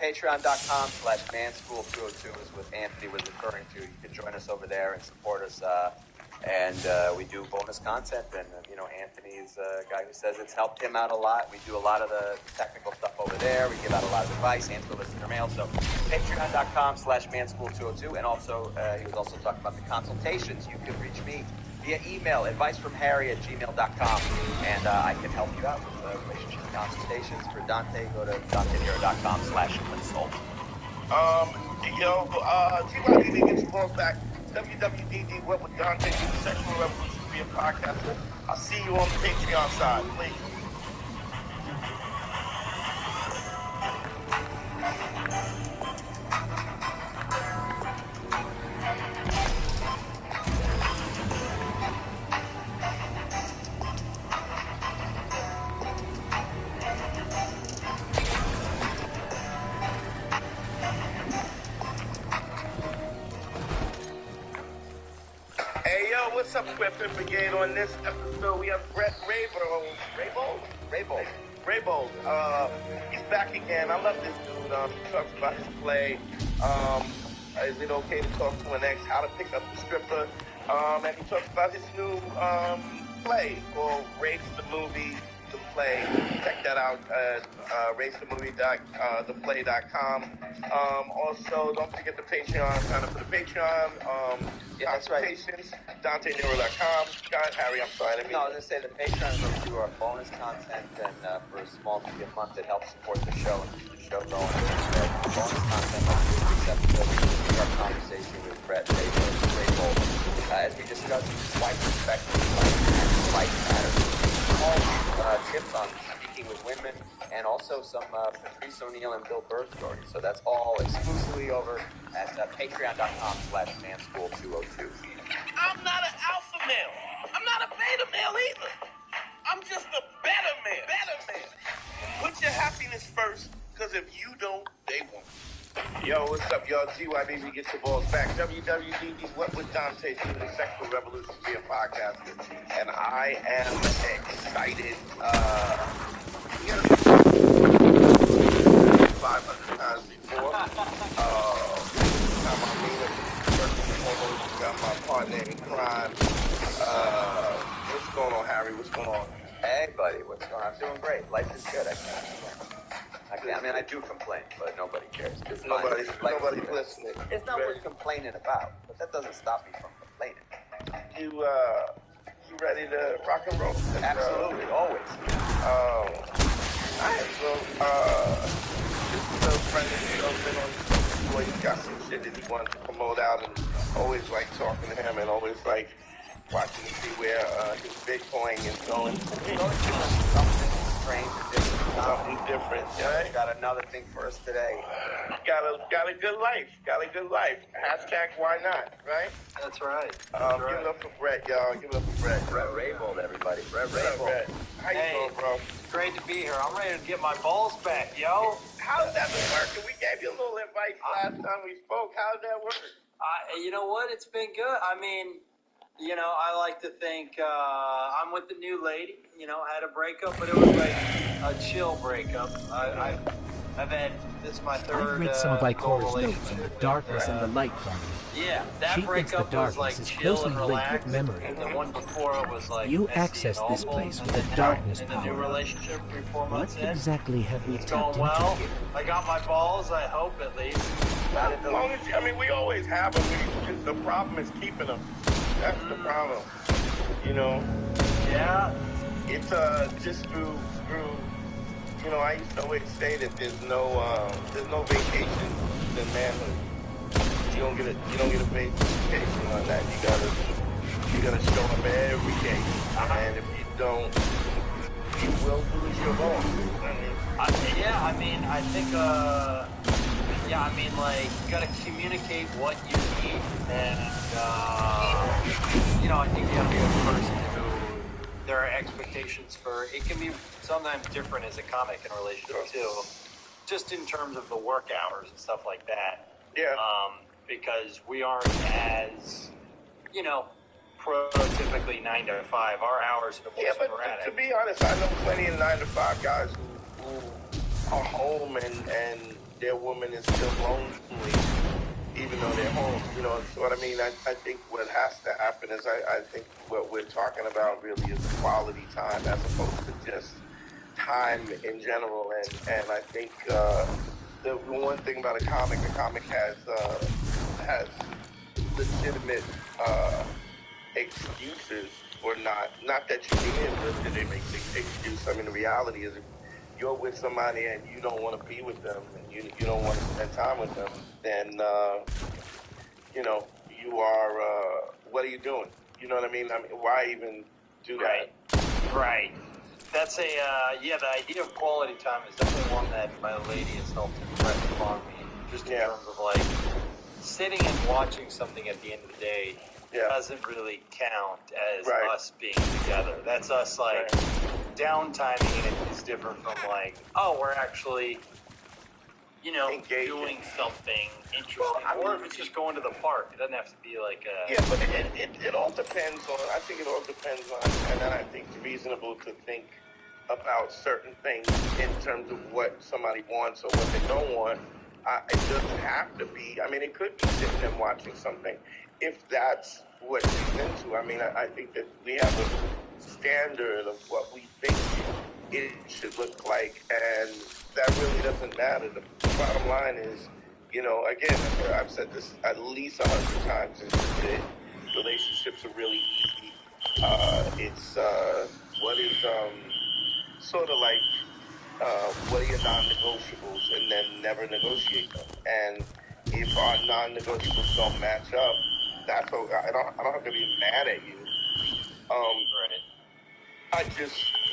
Patreon.com/manschool202 is what Anthony was referring to. You can join us over there and support us. And we do bonus content. And, Anthony's a guy who says it's helped him out a lot. We do a lot of the technical stuff over there. We give out a lot of advice, answer listener mail. So Patreon.com/manschool202. And also, he was also talking about the consultations. You can reach me via email, advicefromharry@gmail.com, and I can help you out with relationship consultations. For Dante, go to DanteHero.com/consult. TYDD gets balls back. WWDD, what would Dante do? Sexual Revolution be a podcaster. I'll see you on the Patreon side, please. What's up, Weapon Brigade? On this episode, we have Brett Raybold. He's back again. I love this dude. He talks about his play. Is it okay to talk to an ex? How to pick up the stripper. And he talks about his new play called Race the Movie the Play. Check that out at racethemovie.theplay.com. Also, don't forget the Patreon. Sign up for the Patreon. That's right. DanteNeuro.com. God, Harry, I'm sorry. No, I was going to say the Patreon will do our bonus content, and for a small to a month, it helps support the show and keep the show going. Bonus content like this episode, our conversation with Brett Raybold. As we discussed, white perspective, life matters. All tips on speaking with women, and also some Patrice O'Neal and Bill Burr stories. So that's all exclusively over at patreon.com/manschool202. I'm not an alpha male. I'm not a beta male either. I'm just a better man. Put your happiness first, because if you don't, they won't. Yo, what's up, y'all? GYBB gets the balls back. WWDD, what would Dante do? The Sexual Revolution be a podcaster? And I am excited. Hey, buddy, what's going on? I'm doing great. Life is good. I can't complain. I mean, I do complain, but nobody cares. Nobody's listening. It's not worth complaining about, but that doesn't stop me from complaining. You ready to rock and roll? Absolutely, always. All right, so, this is a friend of the show, been on the show. He's got some shit that he wants to promote out, and always like talking to him, and always like watching to see where his Bitcoin is going. Something strange, Something different. Right? Got another thing for us today. Got a good life. Got a good life. Hashtag why not, right? That's right. Give it up for Brett, y'all. Give it up for Brett. Brett Raybold, everybody. Brett Raybold. Brett. How you doing, bro? Great to be here. I'm ready to get my balls back, yo. How's that been working? We gave you a little advice last time we spoke. How'd that work? You know what? It's been good. I mean, you know, I like to think I'm with the new lady. You know, had a breakup, but it was like a chill breakup. I've had, this is my third I've read some of Icora's relationship notes on the with darkness her. and the light from Yeah, that She thinks breakup the was darkness like is chill closely and linked with relaxed, memory. and the one before it was like You messy access and this awful. place And with a then darkness in the new power. relationship 3-4 months What in, exactly have we it's tapped going well. into here? I got my balls, I hope at least. As long as I mean, we always have them. The problem is keeping them. That's the problem. You know. Yeah. It's just through. You know, I used to always say that there's no vacation in manhood. You don't get a vacation on that. You gotta show up every day. And if you don't, you will lose your ball. I think, like, you gotta communicate what you need, and, you know, I think you gotta be a person who, there are expectations for, it can be sometimes different as a comic in a relationship, too, just in terms of the work hours and stuff like that. Yeah. Because we aren't as, you know, prototypically 9 to 5. Our hours are more sporadic. To be honest, I know plenty of 9 to 5 guys who are home and their woman is still lonely, even though they're home. You know, so what I mean? I think what has to happen is I think what we're talking about really is quality time as opposed to just time in general. And I think the one thing about a comic has legitimate excuses or not that you mean it, but that they make the excuse. I mean, the reality is if you're with somebody and you don't want to be with them and you don't want to spend time with them, then, you know, you are, what are you doing? You know what I mean? Why even do that? Right. That's the idea of quality time is definitely one that my lady has helped impress upon me. Just in terms of, like, sitting and watching something at the end of the day doesn't really count as us being together. That's us, like, downtiming it is different from, like, oh, we're actually, you know, doing something interesting. Or if it's just going to the park. It doesn't have to be like a... Yeah, but it all depends on, I think it all depends on, and then I think it's reasonable to think about certain things in terms of what somebody wants or what they don't want. It doesn't have to be, I mean, it could be sitting and watching something if that's what she's into. I mean, I think that we have a standard of what we think it should look like, and that really doesn't matter. The bottom line is, you know, again, I've said this at least 100 times, is that relationships are really easy. It's what is sort of like what are your non-negotiables, and then never negotiate them. And if our non-negotiables don't match up, that's okay. I don't have to be mad at you.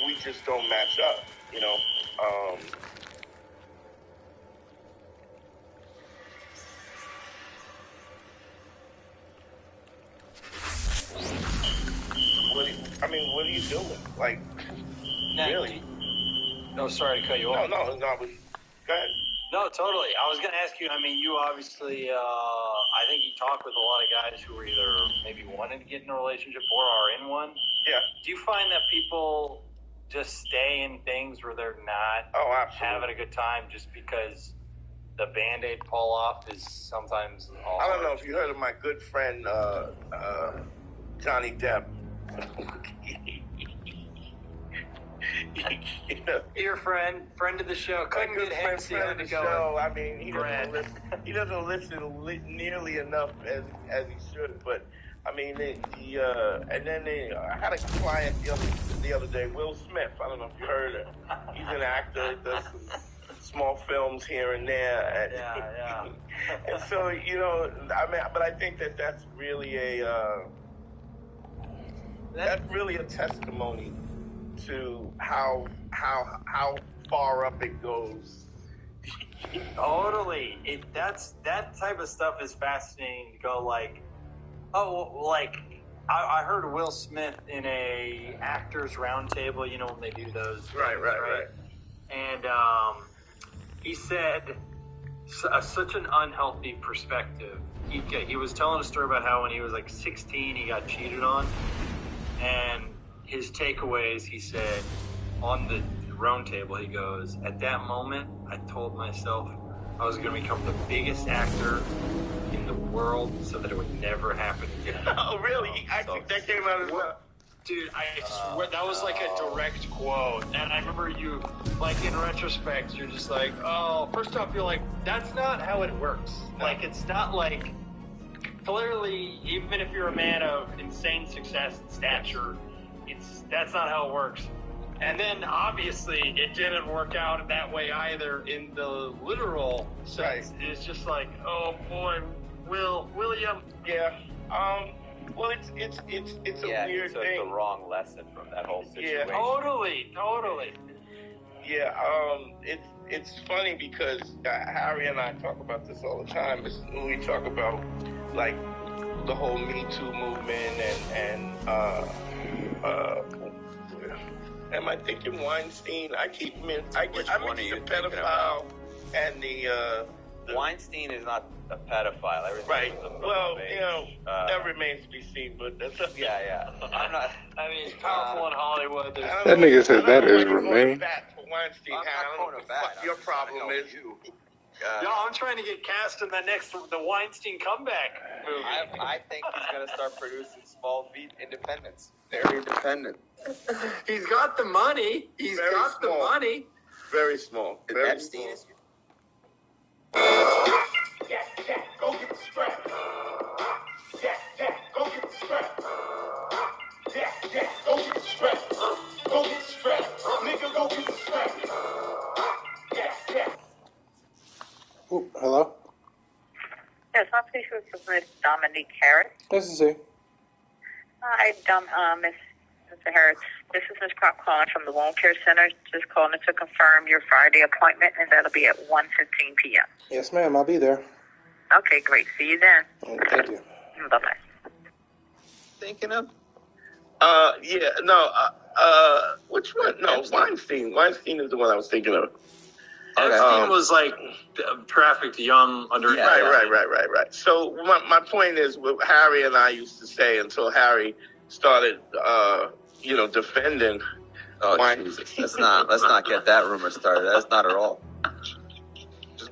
We just don't match up, you know. What are you doing? Like, really? No, sorry to cut you off. No, go ahead. No, totally. I was going to ask you, I mean, you obviously, I think you talk with a lot of guys who are either maybe wanting to get in a relationship or are in one. Yeah. Do you find that people just stay in things where they're not having a good time just because the Band-Aid pull off is sometimes all I don't know if you heard of my good friend, Johnny Depp. You know, Dear friend of the show, couldn't get Hennessy on the show. I mean, he doesn't listen nearly enough as he should. But I mean, and then I had a client the other day, Will Smith. I don't know if you heard it. He's an actor. Does some small films here and there. Yeah. And so, you know, I mean, but I think that's really that's really a testimony to how far up it goes. Totally. That type of stuff is fascinating to go like, I heard Will Smith in a actors roundtable, you know, when they do those. Right. And he said such an unhealthy perspective. He was telling a story about how when he was like 16, he got cheated on. And his takeaways, he said, on the round table, he goes, at that moment, I told myself I was going to become the biggest actor in the world so that it would never happen again. Oh, really? I think that came out as well. Dude, I swear, that was like a direct quote. And I remember you, like, in retrospect, you're just like, oh, first off, you're like, that's not how it works. No. Like, it's not like, clearly, even if you're a man of insane success and stature, that's not how it works. And then, obviously, it didn't work out that way either in the literal sense. Right. It's just like, oh, boy, William. Yeah. Well, it's a weird thing. The wrong lesson from that whole situation. Yeah, totally. Yeah, it's funny because Harry and I talk about this all the time. We talk about like the whole Me Too movement and am I thinking Weinstein? I mix the pedophile and the. Weinstein is not a pedophile. Right. Well, you know, that remains to be seen, but that's yeah. I'm not. I mean, it's powerful in Hollywood. That nigga says that is remain. Weinstein, I don't know what your problem is. Yo, I'm trying to get cast in the Weinstein comeback movie. I think he's gonna start producing small beat independents. Very independent. He's got the money. The money. Very small. Very Epstein small. Jack, go get the strap. Jack, go get the strap. Jack, go get the strap. Go get the strap. Nigga, go get the strap. Jack. Oh, hello? Yes, I'm pleased with Dominique Harris. This is he. Hi, Mr. Harris. This is Ms. Crop calling from the Wound Care Center. Just calling to confirm your Friday appointment, and that'll be at 1:15 p.m. Yes, ma'am. I'll be there. Okay, great. See you then. Thank you. Bye-bye. Thinking of? Which one? No, Weinstein. Weinstein is the one I was thinking of. Epstein was like trafficked young under. Right. So my point is, what Harry and I used to say until Harry started, defending. Oh, Jesus. Let's not get that rumor started. That's not at all.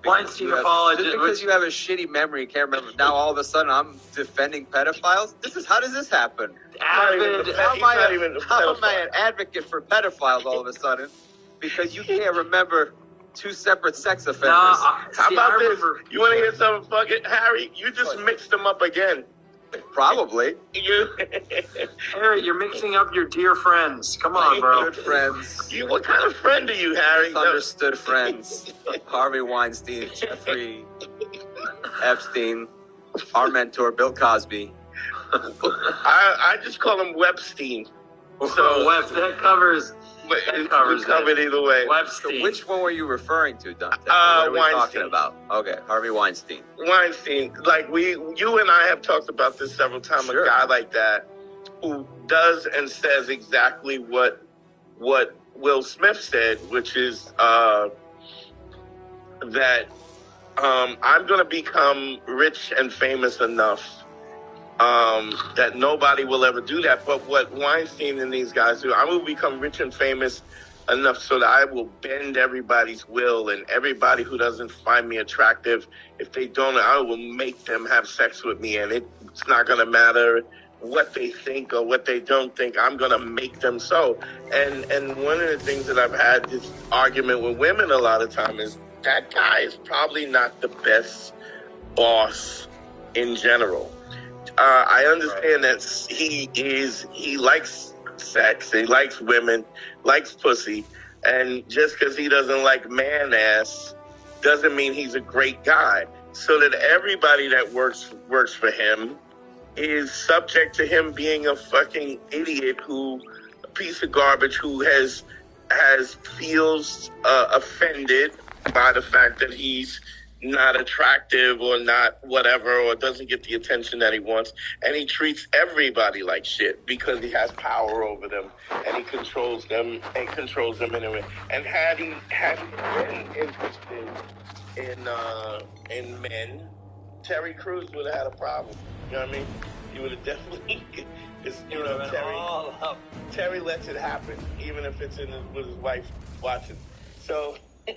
Weinstein apologized. Just because you have a shitty memory, you can't remember. Now all of a sudden I'm defending pedophiles? How does this happen? How am I an advocate for pedophiles all of a sudden? Because you can't remember two separate sex offenders. How about this? You want to hear something fucking Harry? You just mixed them up again. Probably. Harry, you're mixing up your dear friends. Come on, bro. Good friends. What kind of friend are you, Harry? Misunderstood friends. Harvey Weinstein, Jeffrey Epstein, our mentor, Bill Cosby. I just call him Webstein. So that covers. It's covered either way. So which one were you referring to, Dante? What are we talking about? Okay, Harvey Weinstein. Like you and I have talked about this several times. Sure. A guy like that who does and says exactly what Will Smith said, which is that I'm going to become rich and famous enough that nobody will ever do that. But what Weinstein and these guys do, I will become rich and famous enough so that I will bend everybody's will, and everybody who doesn't find me attractive, if they don't, I will make them have sex with me, and it's not going to matter what they think or what they don't think. I'm going to make them so. And one of the things that I've had this argument with women a lot of time is that guy is probably not the best boss in general. I understand that he likes sex, he likes women, likes pussy, and just because he doesn't like man ass doesn't mean he's a great guy. So that everybody that works for him is subject to him being a fucking idiot a piece of garbage who feels offended by the fact that he's not attractive or not whatever, or doesn't get the attention that he wants, and he treats everybody like shit because he has power over them and he controls them anyway. And had he been interested in men, Terry Crews would have had a problem. You know what I mean? He would have definitely, Terry lets it happen, even if it's with his wife watching. So. I've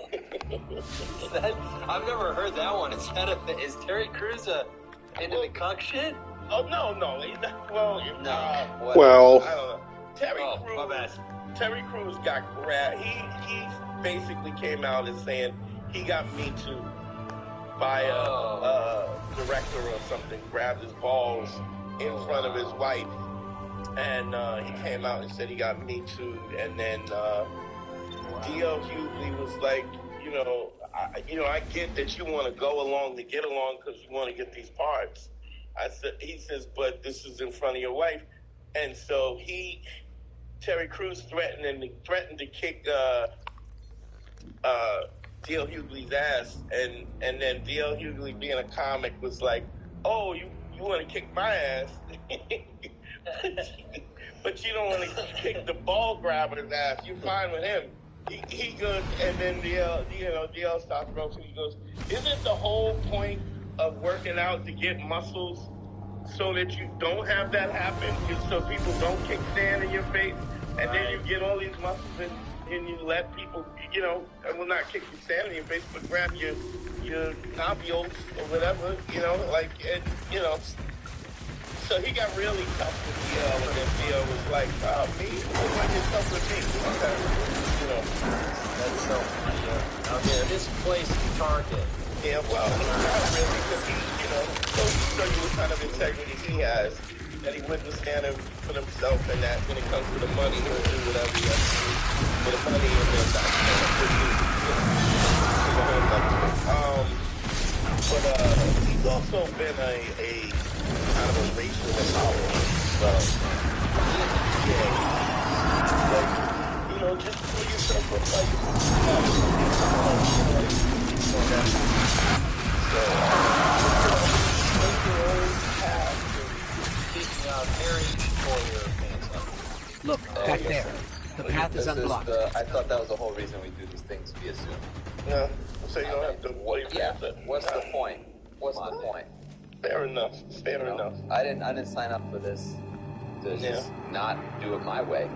never heard that one. Is Terry Crews into the cuck shit? Oh no. He's not, well, Well, I don't know. Terry Crews got grabbed. He basically came out as saying he got Me Too by a director or something, grabbed his balls in front of his wife, and he came out and said he got Me Too, and then D.L. Hughley was like, I get that you want to go along to get along because you want to get these parts. He says, but this is in front of your wife, and so Terry Crews threatened to kick D.L. Hughley's ass, and then D.L. Hughley, being a comic, was like, oh, you want to kick my ass, but you don't want to kick the ball grabber's ass. You're fine with him. He goes, and then DL stops roasting. He goes, isn't the whole point of working out to get muscles so that you don't have that happen, so people don't kick sand in your face, and then you get all these muscles and you let people, and will not kick the sand in your face, but grab your globules or whatever, so he got really tough with DL, and then DL was like, me? Why you tough with me? That's so funny. Misplaced target. Yeah, well, not really, because he, goes to show you what kind of integrity he has, that he wouldn't stand up for himself, and that when it comes to the money, he'll do whatever he has to do for the money, and then not stand up for you. But he's also been a kind of a racial apologist. So, just put yourself up like Look, back there. The path is unblocked. I thought that was the whole reason we do these things via Zoom. Yeah, so you don't have to wait. Yeah. What's the point? What's the point? Fair enough. Enough. I didn't sign up for this to just not do it my way.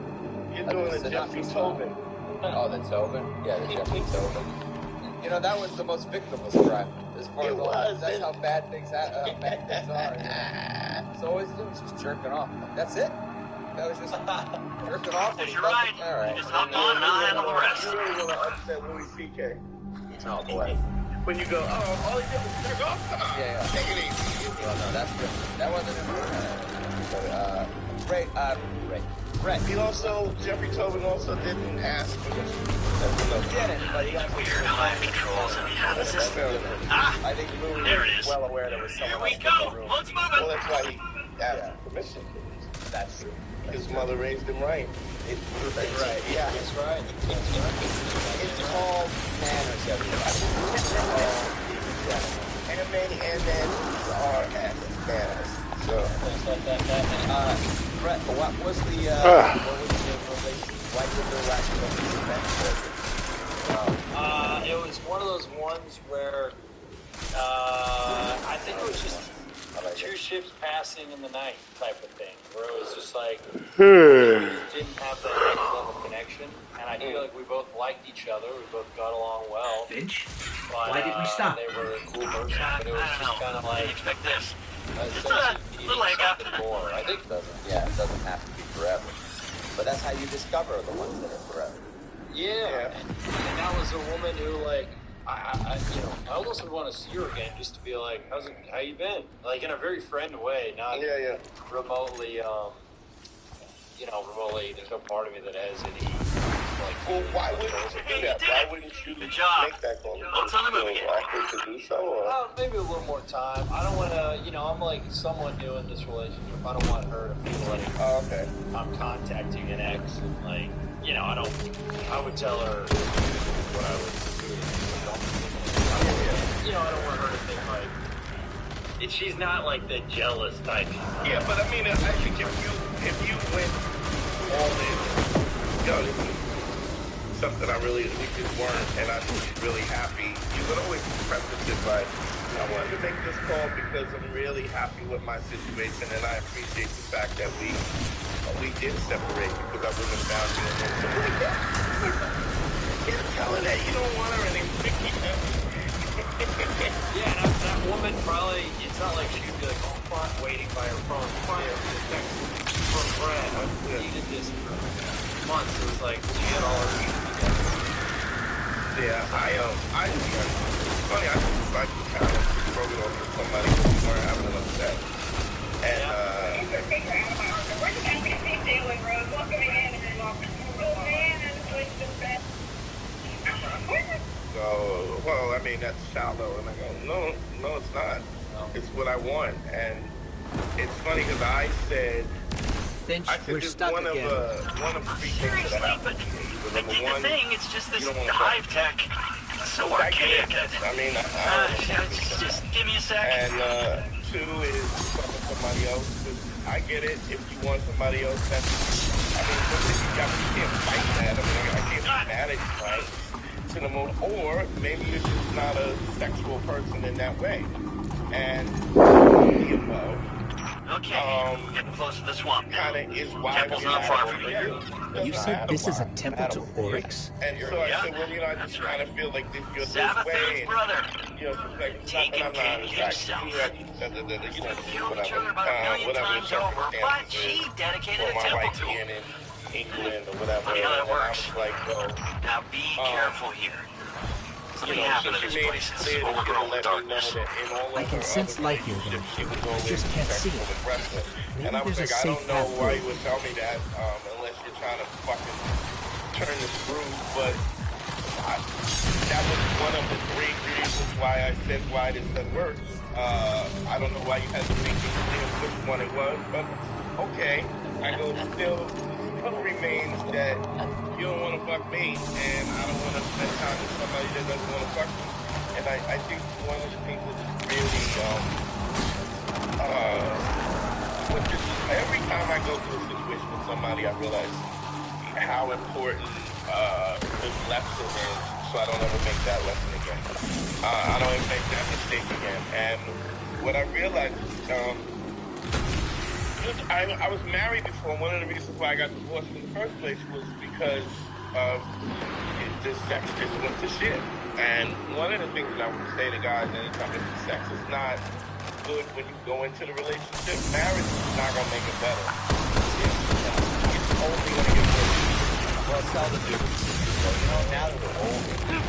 You're doing the Jeffrey Tobin. Oh, the Tobin? Yeah, the Jeffrey Tobin. That was the most victimless crime. As far as that's how bad things are. So it was just jerking off. That's it? That was just jerking off? You're right. All right. Just hop on and I'll handle the rest. You really want to upset Louis C.K. Oh, boy. When you go, all he did was jerk off? Yeah. Take it easy. Well, no, that's different. That wasn't Right. Jeffrey Tobin also didn't ask for this. But he got weird high controls and we have a system. I think Louis There it is. was well aware there was someone Here we else go. in the room. Let's move Well, it. that's why he asked permission. That's true. His mother raised him right. That's right. Yeah, that's right. It's called manners, everybody. And men are manners. So, Brett, what was the relation? Why did the last one? It was one of those ones where I think it was just two ships passing in the night type of thing, where it was just like we didn't have that next level connection, and I feel like we both liked each other, we both got along well. Finch? But, Why did we stop? They were a cool person, but it was just kind of like expect this. Just a little hiccup. More. I think it doesn't. Yeah, it doesn't have to be forever. But that's how you discover the ones that are forever. Yeah. And that was a woman who, like, I almost would want to see her again just to be like, how you been? Like, in a very friendly way, not remotely, remotely, there's no part of me that has any, like... Well, why wouldn't you do that? Why wouldn't you make that call? What's on the movie? Awkward to do so, or? Maybe a little more time. I don't want to, I'm like somewhat new in this relationship. I don't want her to feel like I'm contacting an ex and, like, I would tell her what I would do. I don't want her to think like, she's not like the jealous type. Yeah, but I mean, I think if you went all in, this is something I really think is weren't, and I was really happy. You would always preface it by, I wanted to make this call because I'm really happy with my situation, and I appreciate the fact that we did separate because I wouldn't have found you. So really, can't tell her that you don't want her anymore. Yeah, and that woman probably, it's not like she'd be like, waiting by her phone. From Brad, I needed this for months. It was like, she had all her shit together. Yeah, it's funny, I just like to kind of throw it off to somebody who weren't having enough sex. And, so, well, I mean, that's shallow. And I go, no, it's not. It's what I want. And it's funny because I said, Finch, we're stuck one again. One of three things that happened. The thing, it's just this hive tech. It's so archaic. I mean, just give me a sec. And two is fucking somebody else. I get it. If you want somebody else, that's, I mean, you can't fight that. I mean, I can't be mad at you, right? To the moon. Or maybe you're just not a sexual person in that way. And the above. Okay, getting close to the swamp. Kind of is why Temple's not far from here. You said this is a temple to Oryx? And so I said, well, I just kind of feel like you're this way. And, brother. Just like, taking care of himself. Whatever circumstances. But she dedicated a temple to him. In England or whatever. Funny how that works. Like, now be careful here. Something happened to this place. It's overgrown with darkness. I can sense light here, though. I just can't see it. Maybe and I was there's like, a I safe don't know path why through. you would tell me that unless you're trying to fucking turn the screw. But that was one of the three reasons why I said why this doesn't work. I don't know why you had to make me think which one it was, but okay. I go still remains that you don't want to fuck me, and I don't want to spend time with somebody that doesn't want to fuck me. And I think one of the things that's really, every time I go through a situation with somebody, I realize how important this lesson is, so I don't ever make that lesson again. I don't ever make that mistake again. And what I realized is, I was married before. One of the reasons why I got divorced in the first place was because the sex just went to shit. And one of the things that I would say to guys anytime it's sex is not good when you go into the relationship. Marriage is not going to make it better. It's only going to get worse. Well, tell the dude. So, now that we're older, and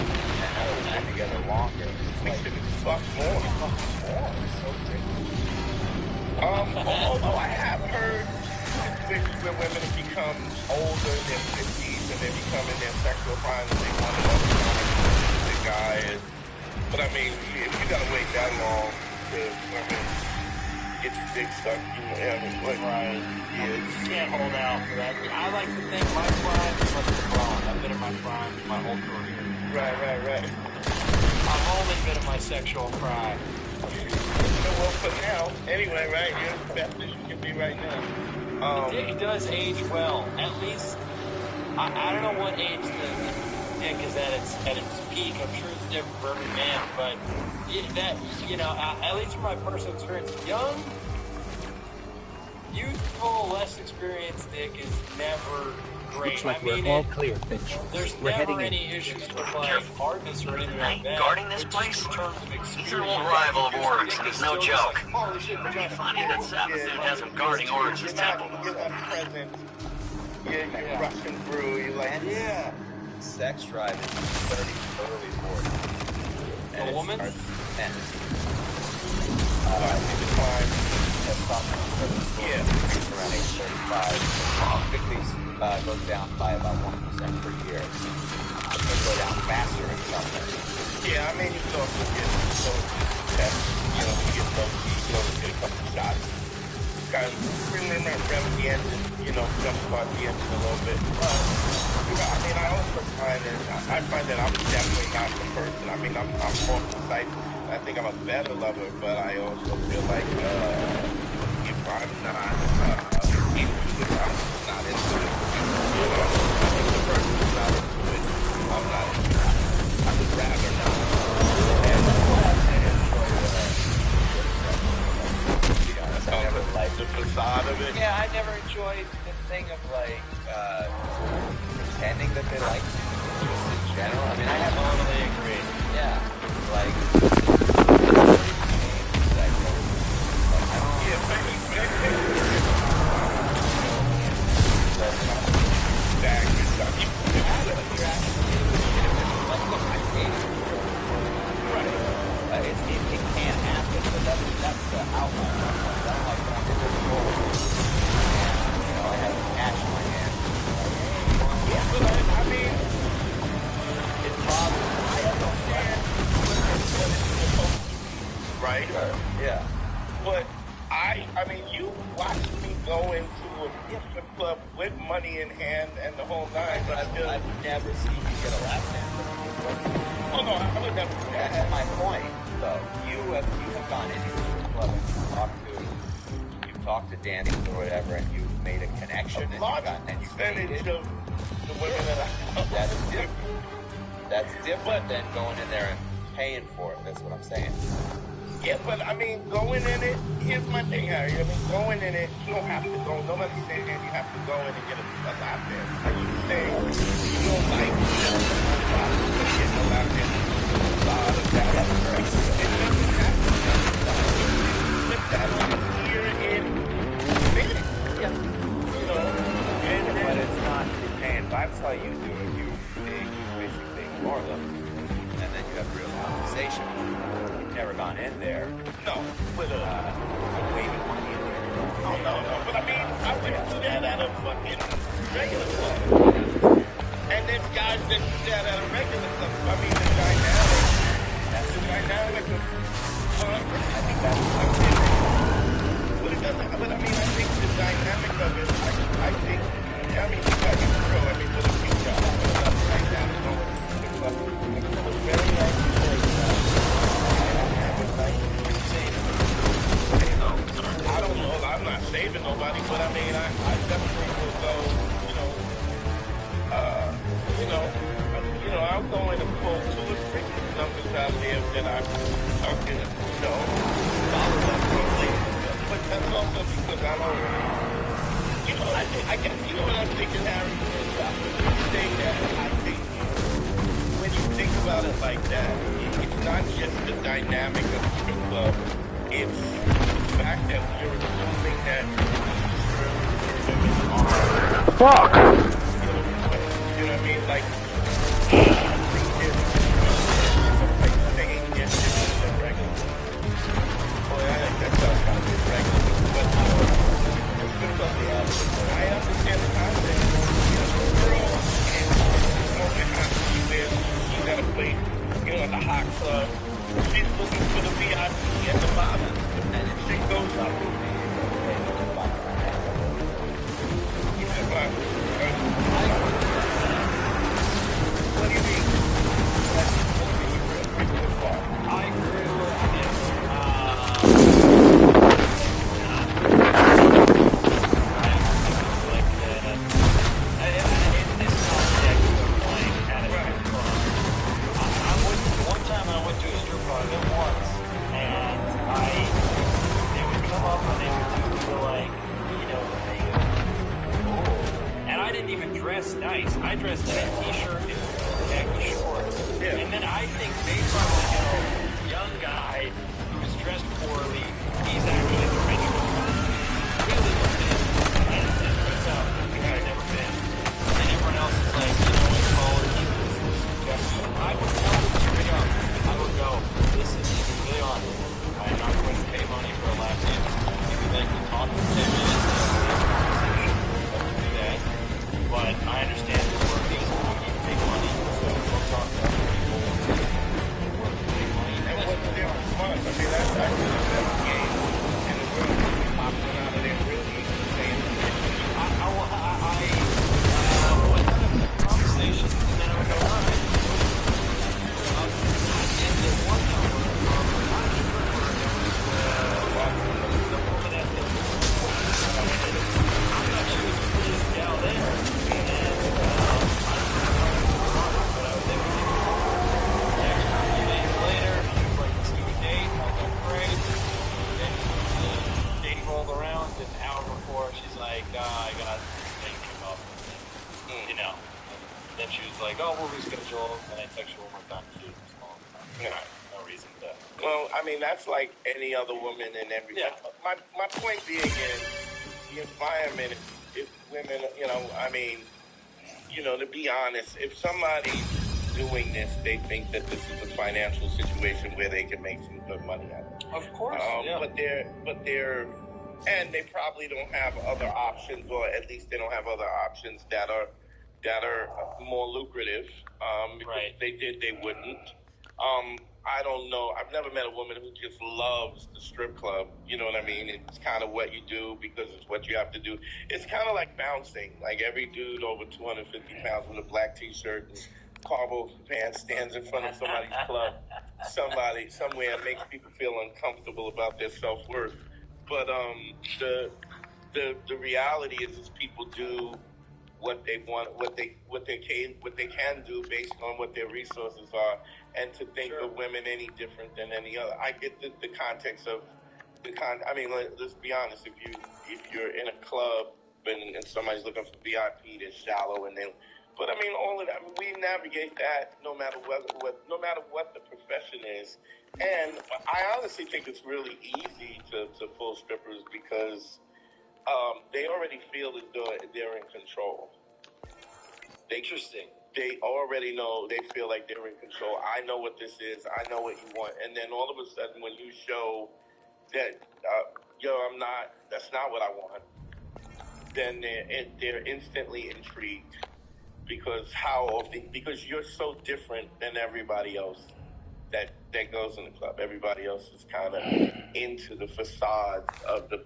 now that we've been together longer, makes it fuck more. It's so crazy. Although I have heard situations where women have become older in their 50s and they become in their sexual prime and they want another the guy is. But I mean, if you gotta wait that long to get your dick sucked, right. You can't hold out for that. I like to think my prime is like LeBron. I've been in my prime my whole career. Right. I've only been in my sexual prime. Well, for now, anyway, right? You're as best as you can be right now. Dick does age well. At least, I don't know what age the dick is at its peak. I'm sure it's different for every man, but at least from my personal experience, young, youthful, less experienced dick is never great. Looks like I we're mean, all clear, Finch. there's We're never heading in. any issues with like hardness or anything like that. Guarding this It's place? just in terms of experience. He's an old rival of Oryx, and it's no joke. Holy shit, Pretty funny that Sabathun has him guarding Oryx's temple. You're not present. You're rushing through. You're like, yeah. Sex drive is 30, early 40. A woman? Men. Yeah. Around age 35. Quickly goes down by about 1% per year. It can go down faster in some ways. Yeah, I mean, you can also get tests, you get a couple shots. Kind of rev the engine, jump start the engine a little bit. I mean, I also find that I'm definitely not the person. I mean, I'm more precise. I think I'm a better lover, but I also feel like if I'm not into it, I'm not into it. If the person's not into it, I'm not into it. I would rather not. I never liked the facade of it. Yeah, I never enjoyed the thing of like pretending that they liked me. Just in general. I mean, I have totally agreed. Yeah, it can't happen, but that's the outline. I don't like going into the world. And, I have cash in my hand. Yeah, but I mean, it bothers me. I understand. Right? Yeah. But I mean, you watched me go into a strip club with money in hand and the whole nine, but I've never seen you get a lap dance. Oh no, I would never do that. That's my point, though. You have gone into a strip club and you've talked to Danny or whatever, and you've made a connection, and you've percentage of the women that I That's different. That's different than going in there and paying for it. That's what I'm saying. Yeah, but I mean, going in it, here's my thing, Harry. I mean, going in it, you don't have to go. Nobody's saying you have to go in and get a lap dance. Like you say, you don't like get a lap dance. That's right. It doesn't have to be. Put that on here in minutes. Yeah. But it's not paying. That's how you do it. You basically ignore them, and then you have real conversation. Never gone in there. No, with a waving money in there. Oh no. But I mean, I went to that at a fucking regular club. And there's guys that do that at a regular club. I mean, the dynamic of I think that's but it doesn't. But I mean, I think the dynamic of it. I think. I mean, you got to grow. I mean, for the future, like that. It was very nice. I don't know. I'm not saving nobody, but I mean, I definitely will go. I'll go in and pull 2 or 3 numbers out there that I'm talking, follow up quickly. But that's also because I don't. I guess what I'm thinking, Harry. Saying that I think when you think about it like that, it's not just the dynamic of the strip club. It's the fact that you're assuming that women are. Fuck! You know what I mean? Like, I understand the concept. Girl she's at a place, at the hot club. She's looking for the VIP at the bottom. And if she goes up, what do you mean? I agree with this. One time I went to a strip club once, and sexual, and I text you one more time too. So, no reason to. Well, I mean, that's like any other woman in every. Yeah. My point being is the environment. If women, I mean, to be honest, if somebody's doing this, they think that this is a financial situation where they can make some good money out of it. Of course. But they probably don't have other options, or at least they don't have other options that are more lucrative. Because if they did, they wouldn't. I don't know. I've never met a woman who just loves the strip club. You know what I mean? It's kind of what you do because it's what you have to do. It's kind of like bouncing. Like every dude over 250 pounds with a black T-shirt and cargo pants stands in front of somebody's club, somewhere, and makes people feel uncomfortable about their self-worth. But the reality is people do what they want, what they can do based on what their resources are, and to think of women any different than any other. I get the context of I mean, let's be honest. If you're in a club and somebody's looking for VIP, they're shallow and but I mean, all of that. We navigate that no matter what the profession is, and I honestly think it's really easy to pull strippers because they already feel as though they're in control. Interesting. They already know. They feel like they're in control. I know what this is. I know what you want. And then all of a sudden, when you show that, that's not what I want, then they're instantly intrigued because you're so different than everybody else that goes in the club. Everybody else is kind of into the facade of the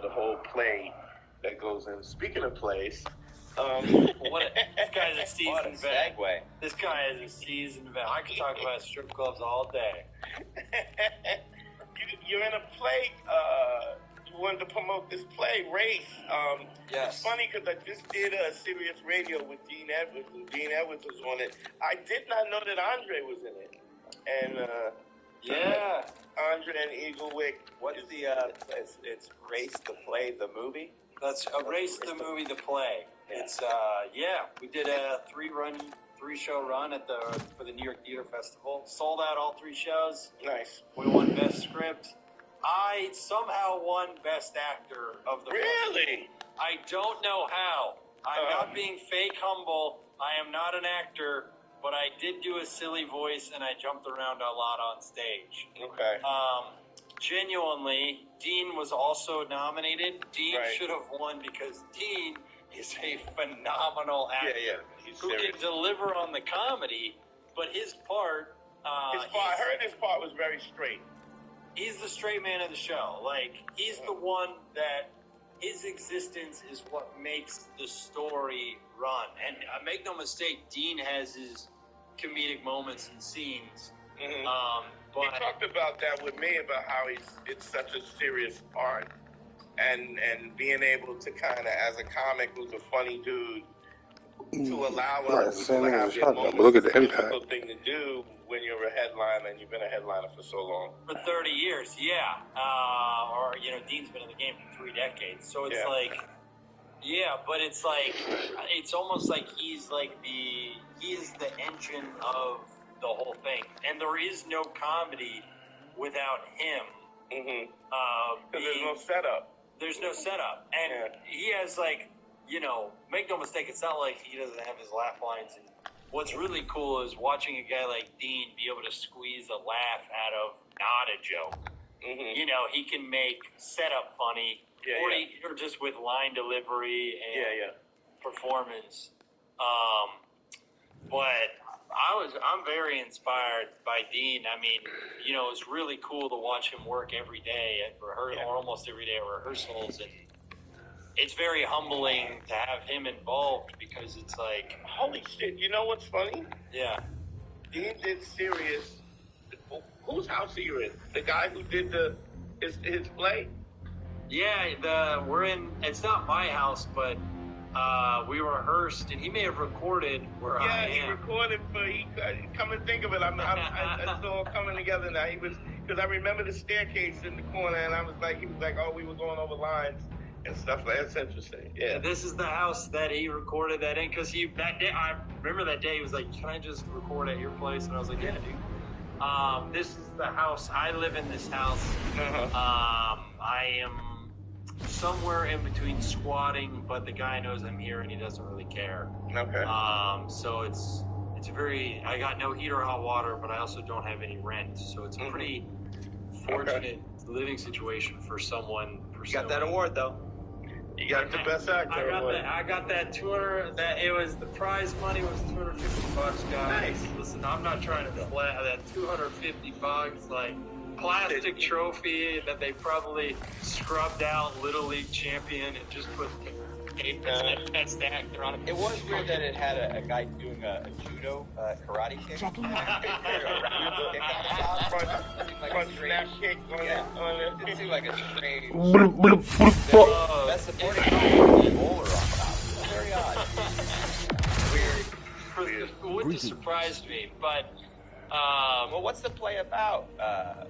whole play that goes in. Speaking of plays, this guy's a seasoned vet. Segue. This guy is a seasoned vet. I could talk about strip clubs all day. You're in a play. You wanted to promote this play, Race. Yes. It's funny because I just did a Sirius Radio with Dean Edwards, and Dean Edwards was on it. I did not know that Andre was in it. And Andre and Eagle Wick. What's the? It's Race the Play, the movie. That's Race the movie, the play. Yeah. It's we did a three-show run for the New York Theater Festival. Sold out all 3 shows. Nice. We won Best Script. I somehow won Best Actor of the Really? festival. I don't know how. I'm not being fake humble. I am not an actor, but I did do a silly voice and I jumped around a lot on stage. Okay. Genuinely, Dean was also nominated. Dean should have won because Dean is a phenomenal actor who can deliver on the comedy, but his part... I heard his part was very straight. He's the straight man of the show. Like, he's the one that his existence is what makes the story run. And make no mistake, Dean has his comedic moments and scenes. Mm-hmm. He talked about that with me, about how it's such a serious part. And being able to kind of, as a comic who's a funny dude, to allow us to have their moments. Look at the it's a impact. difficult thing to do when you're a headliner and you've been a headliner for so long. For 30 years, Dean's been in the game for 3 decades. So it's but it's like, it's almost like he is the engine of the whole thing. And there is no comedy without him. Mm-hmm. Because there's no setup. There's no setup. And he has make no mistake, it's not like he doesn't have his laugh lines. And what's really cool is watching a guy like Dean be able to squeeze a laugh out of not a joke. Mm-hmm. He can make setup funny, or just with line delivery and performance. But I'm very inspired by Dean. I mean, it's really cool to watch him work every day at or almost every day at rehearsals, and it's very humbling to have him involved because it's like, holy shit! You know what's funny? Yeah. Dean did Sirius. Whose house are you in? The guy who did his play? Yeah, we're in. It's not my house, but we rehearsed, and he may have recorded where I am. Yeah, he recorded come and think of it, it's all coming together now. He was, because I remember the staircase in the corner, and he was like, oh, we were going over lines, and stuff like that's interesting. Yeah. And this is the house that he recorded that in because that day I remember that day he was like, "Can I just record at your place?" And I was like, "Yeah, dude." This is the house. I live in this house. I am somewhere in between squatting, but the guy knows I'm here and he doesn't really care. Okay. So it's very. I got no heat or hot water, but I also don't have any rent. So it's a pretty fortunate living situation for someone. You got that award though. You got the best actor. I got that 200. That it was the prize money was $250, guys. Nice. Listen, I'm not trying to flat that $250 like plastic trophy that they probably scrubbed out Little League champion and just put best actor on it. It was weird that it had a guy doing a judo karate kick. Front snap kick on it. It seemed like a strange. That's supporting bowler on top. Very odd. Weird. Wouldn't have surprised me, but well, what's the play about?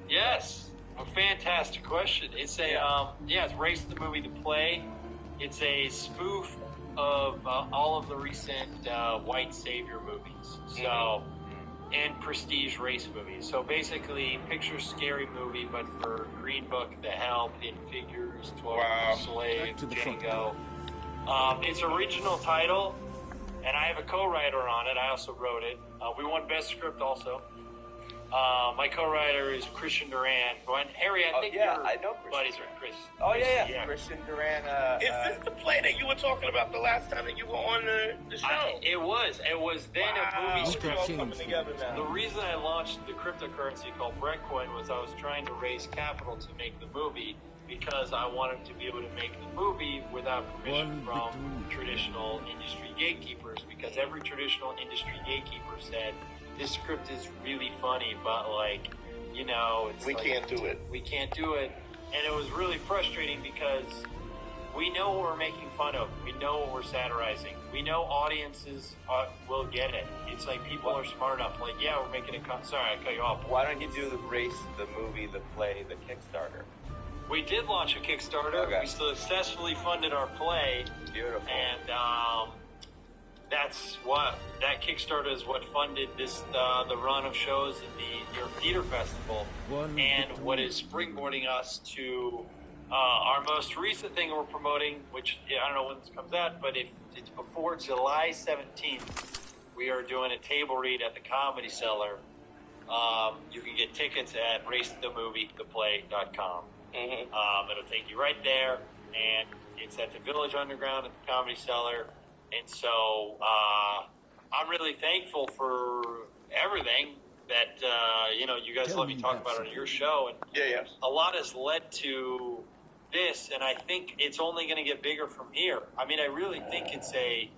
Yes, a fantastic question. It's a it's Race the Movie, the play. It's a spoof of all of the recent white savior movies. So. And prestige race movies. So basically, picture Scary Movie, but for Green Book, The Help, Hidden Figures, 12 Years a Slave, Django. It's original title, and I have a co-writer on it. I also wrote it. We won Best Script also. My co-writer is Christian Duran. And Harry, I think I you're know buddies with Chris. Yeah. Christian Duran. Is this the play that you were talking about the last time that you were on the show? It was then a movie script. It's all coming together now. The reason I launched the cryptocurrency called Breadcoin was I was trying to raise capital to make the movie because I wanted to be able to make the movie without permission from traditional industry gatekeepers, because every traditional industry gatekeeper said, this script is really funny, but it's we can't do it. We can't do it. And it was really frustrating because we know what we're making fun of. We know what we're satirizing. We know audiences will get it. It's like people are smart enough. Like, yeah, we're making a sorry, I cut you off. Why don't you do the Race, the movie, the play, the Kickstarter? We did launch a Kickstarter. Okay. We successfully funded our play. Beautiful. And that Kickstarter is what funded the run of shows in the New York Theater Festival, and what is springboarding us to our most recent thing we're promoting, which I don't know when this comes out, but if it's before July 17th, we are doing a table read at the Comedy Cellar. You can get tickets at racethemovietheplay.com. It'll take you right there, and it's at the Village Underground at the Comedy Cellar. And so I'm really thankful for everything that you guys let me talk about on your show. And a lot has led to this, and I think it's only going to get bigger from here. I mean, I really think it's a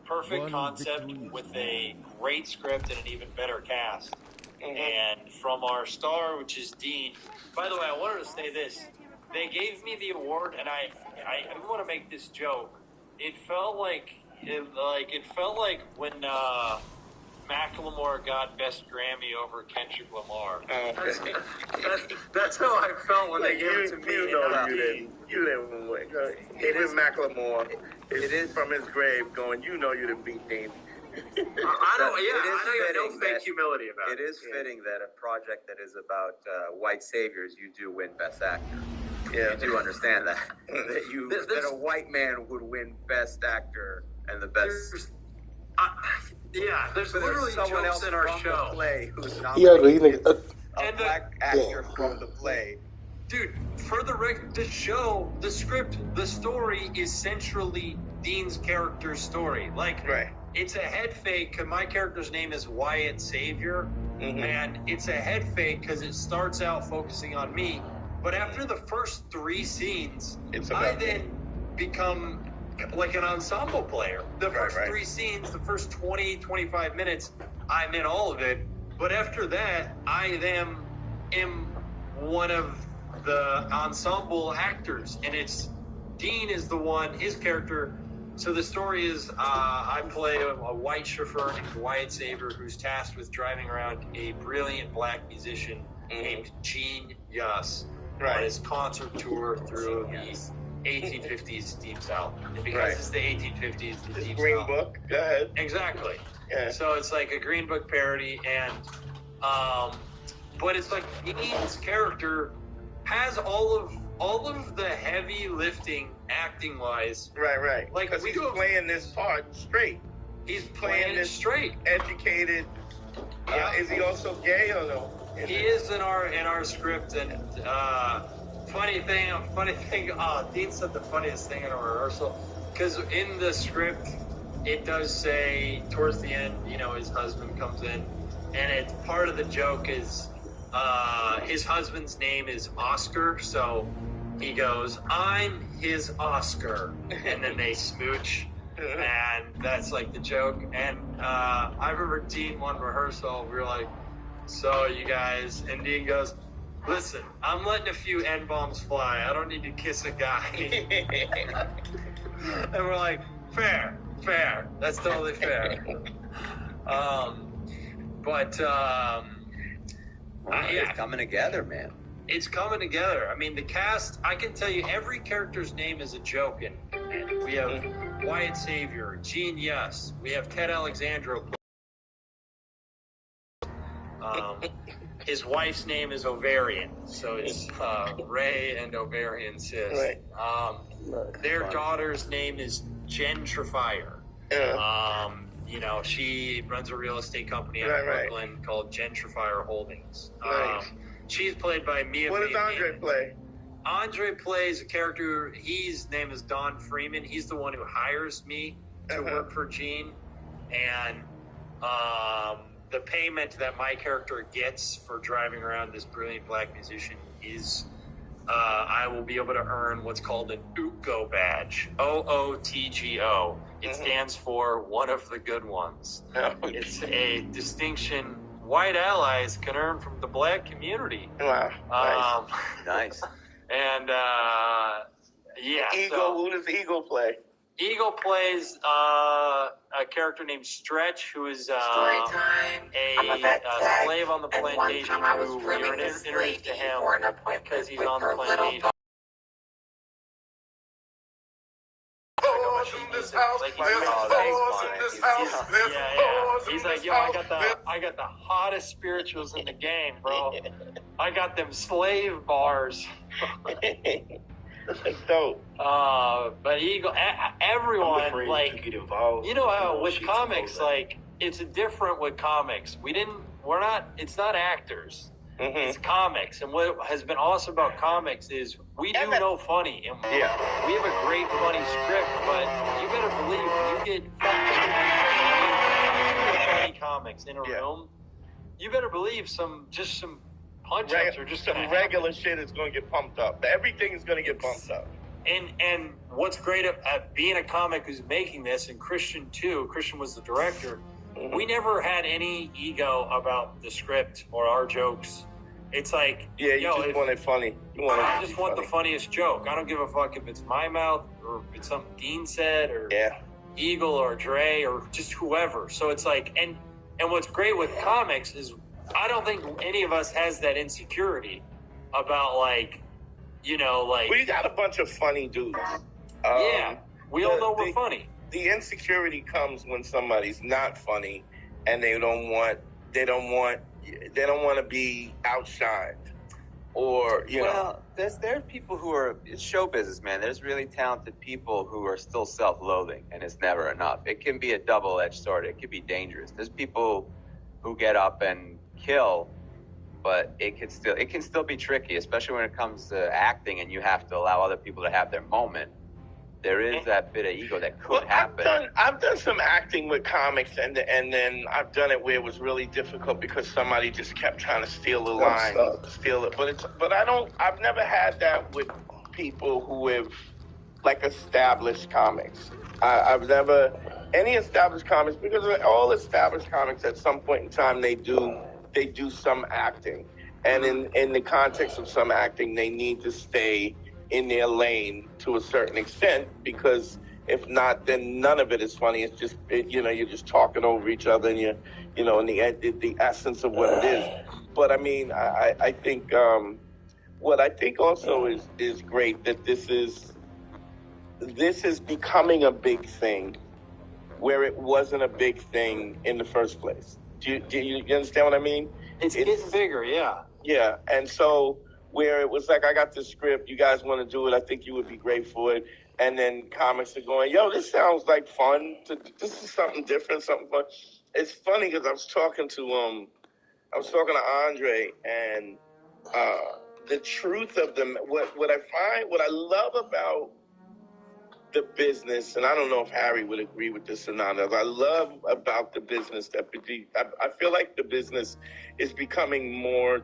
perfect concept with a great script and an even better cast. And from our star, which is Dean. By the way, I wanted to say this. They gave me the award, and I want to make this joke. It felt like when Macklemore got Best Grammy over Kendrick Lamar. That's how I felt when they gave it to me. You didn't win. It is Macklemore. It is from his grave going, you didn't beat Dean. I don't have no fake humility about it. It is fitting that a project that is about white saviors, you do win Best Actor. Yeah, you do understand that. That a white man would win Best Actor and the Best. There's literally someone else in our show. The play who's nominated a black actor from the play. Dude, for the show, the script, the story is centrally Dean's character's story. It's a head fake because my character's name is Wyatt Savior, and it's a head fake because it starts out focusing on me. But after the first 3 scenes, I then become like an ensemble player. The first 3 scenes, the first 20, 25 minutes, I'm in all of it. But after that, I then am one of the ensemble actors. And Dean is the one, his character. So the story is I play a white chauffeur named Wyatt Savior who's tasked with driving around a brilliant black musician named Gene Yus on his concert tour through the 1850s Deep South. And because Right. it's the 1850s, the Deep Green South. Book. Go ahead. Exactly. Yeah. So it's like a Green Book parody, and but it's like Dean's character has all of the heavy lifting acting wise. Right. Like because he's playing this part straight. He's playing it straight. Educated. Yeah. Is he also gay or no? He is in our script, and funny thing. Dean said the funniest thing in a rehearsal, because in the script it does say towards the end, his husband comes in, and it's part of the joke is his husband's name is Oscar, so he goes, "I'm his Oscar," and then they smooch. And that's like the joke. And I remember Dean one rehearsal, we were like, "So you guys," and Dean goes, "Listen, I'm letting a few N-bombs fly. I don't need to kiss a guy." And we're like, fair. That's totally fair. It's coming together, man. It's coming together. I mean, the cast, I can tell you every character's name is a joke in it. We have Wyatt Savior, Gene Yes. We have Ted Alexandro. His wife's name is Ovarian, so it's Ray and Ovarian Sis. Right. Their daughter's name is Gentrifier. She runs a real estate company out of Brooklyn called Gentrifier Holdings. She's played by Mia. What does Andre play? Andre plays a character. His name is Don Freeman. He's the one who hires me to work for Gene, and the payment that my character gets for driving around this brilliant black musician is I will be able to earn what's called an OOTGO badge. OOTGO. It stands for one of the good ones. It's a distinction white allies can earn from the black community. Wow. Nice. And Who does Eagle play? Eagle plays a character named Stretch, who is a slave on the plantation who you're introduced to him because he's on the plantation. He's like, "Yo, I got the hottest spirituals in the game, bro. I got them slave bars." That's dope. But Eagle, everyone, like, to get involved. how with comics, like, it's different with comics. It's not actors. It's comics. And what has been awesome about comics is we do know funny. And we have a great funny script, but you better believe when you get funny comics in a room, you better believe some punch-ups or just some regular shit is going to get pumped up. Everything is going to get pumped up. And what's great at being a comic who's making this, and Christian too, Christian was the director, we never had any ego about the script or our jokes. It's like, you just want it funny. I just want the funniest joke. I don't give a fuck if it's my mouth or if it's something Dean said or Eagle or Dre or just whoever. So it's like, and what's great with comics is I don't think any of us has that insecurity about we got a bunch of funny dudes. We all know we're funny. The insecurity comes when somebody's not funny and they don't want to be outshined, or there's people who are, it's show business, man. There's really talented people who are still self-loathing, and it's never enough. It can be a double-edged sword. It can be dangerous. There's people who get up and kill, but it can still be tricky, especially when it comes to acting and you have to allow other people to have their moment. There is that bit of ego that could happen. I've done some acting with comics, and then I've done it where it was really difficult because somebody just kept trying to steal the line, steal it. But I've never had that with people who have established comics. I've never any established comics, because all established comics at some point in time they do some acting, and in the context of some acting they need to stay in their lane to a certain extent, because if not, then none of it is funny. It's just you're just talking over each other, and in the essence of what it is. But I mean, I think what I think also is great that this is this is becoming a big thing where it wasn't a big thing in the first place. Do you understand what I mean? It's getting bigger, yeah. Yeah, and so where it was like, I got this script, you guys want to do it, I think you would be great for it. And then comics are going, yo, this sounds like fun. This is something different, something fun. It's funny because I was talking to Andre, and the truth of what I love about the business, and I don't know if Harry would agree with this or not, I love about the business that I feel like the business is becoming more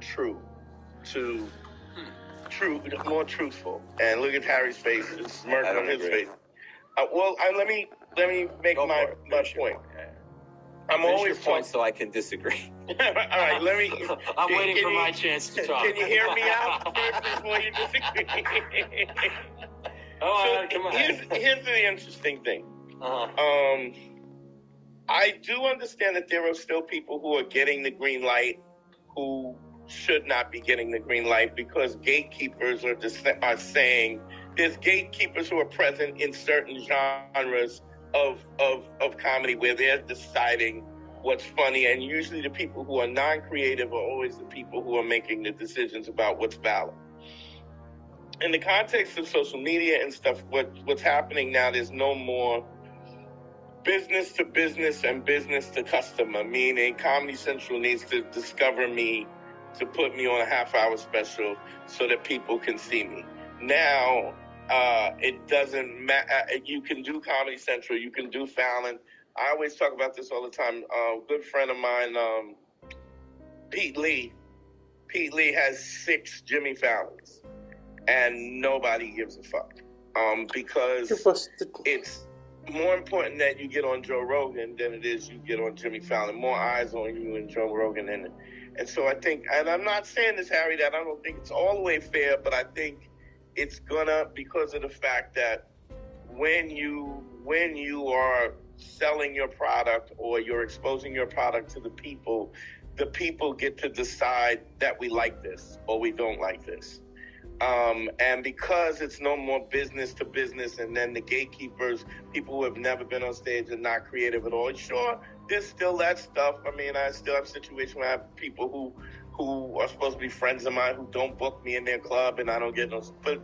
more truthful. And look at Harry's face, the smirk on his face. Let me make my point. I'm always point so I can disagree. All right, let me. I'm waiting for my chance to talk. Can you hear me out first before you disagree? Come on. Here's the interesting thing. Uh-huh. I do understand that there are still people who are getting the green light who should not be getting the green light, because gatekeepers are saying there's gatekeepers who are present in certain genres of comedy where they're deciding what's funny, and usually the people who are non-creative are always the people who are making the decisions about what's valid. In the context of social media and stuff, what's happening now, there's no more business to business and business to customer, meaning Comedy Central needs to discover me to put me on a half-hour special so that people can see me. Now, it doesn't matter. You can do Comedy Central, you can do Fallon. I always talk about this all the time. A good friend of mine, Pete Lee has 6 Jimmy Fallons, and nobody gives a fuck. Because it's more important that you get on Joe Rogan than it is you get on Jimmy Fallon. More eyes on you and Joe Rogan. And so I think, and I'm not saying this, Harry, that I don't think it's all the way fair, but I think it's gonna, because of the fact that when you are selling your product or you're exposing your product to the people get to decide that we like this or we don't like this. And because it's no more business to business, and then the gatekeepers, people who have never been on stage and not creative at all, sure, there's still that stuff. I mean, I still have situations where I have people who are supposed to be friends of mine who don't book me in their club, and I don't get no. But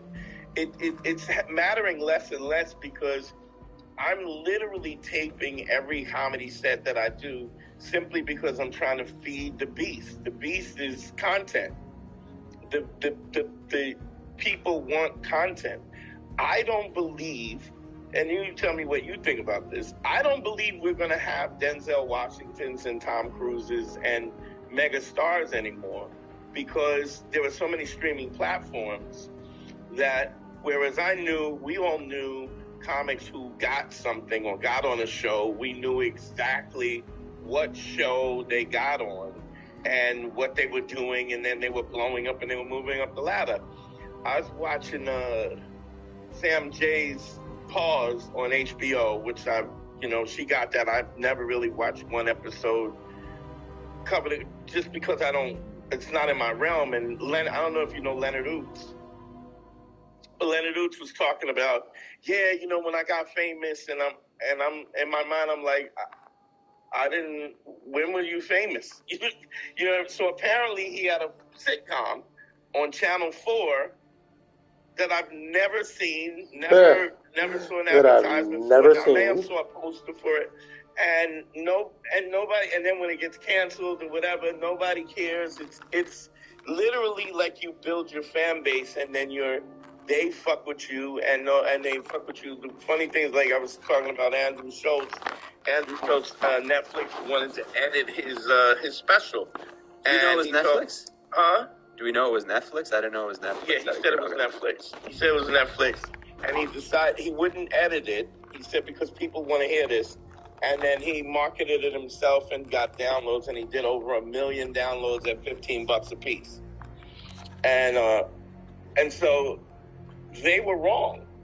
it's mattering less and less, because I'm literally taping every comedy set that I do simply because I'm trying to feed the beast. The beast is content. The people want content. I don't believe, and you tell me what you think about this, I don't believe we're going to have Denzel Washingtons and Tom Cruises and mega stars anymore, because there are so many streaming platforms that, whereas we all knew comics who got something or got on a show, we knew exactly what show they got on and what they were doing, and then they were blowing up and they were moving up the ladder. I was watching Sam Jay's Pause on HBO, which she got that. I've never really watched one episode, covered it just because it's not in my realm. And I don't know if you know Leonard Oots. But Leonard Oots was talking about, when I got famous, and I'm in my mind, I'm like, when were you famous? So apparently he had a sitcom on Channel 4 that I've never seen, never saw an advertisement for it. I may have saw a poster for it, and nobody, and then when it gets canceled or whatever, nobody cares. It's literally like you build your fan base, and then they fuck with you, and they fuck with you. The funny thing is, like I was talking about Andrew Schultz, Netflix wanted to edit his special. Do you know it was Netflix? Huh? Do we know it was Netflix? I didn't know it was Netflix. Yeah, he said it was Netflix. He said it was Netflix. And he decided he wouldn't edit it. He said because people want to hear this. And then he marketed it himself and got downloads, and he did over 1 million downloads at $15 a piece. And so they were wrong.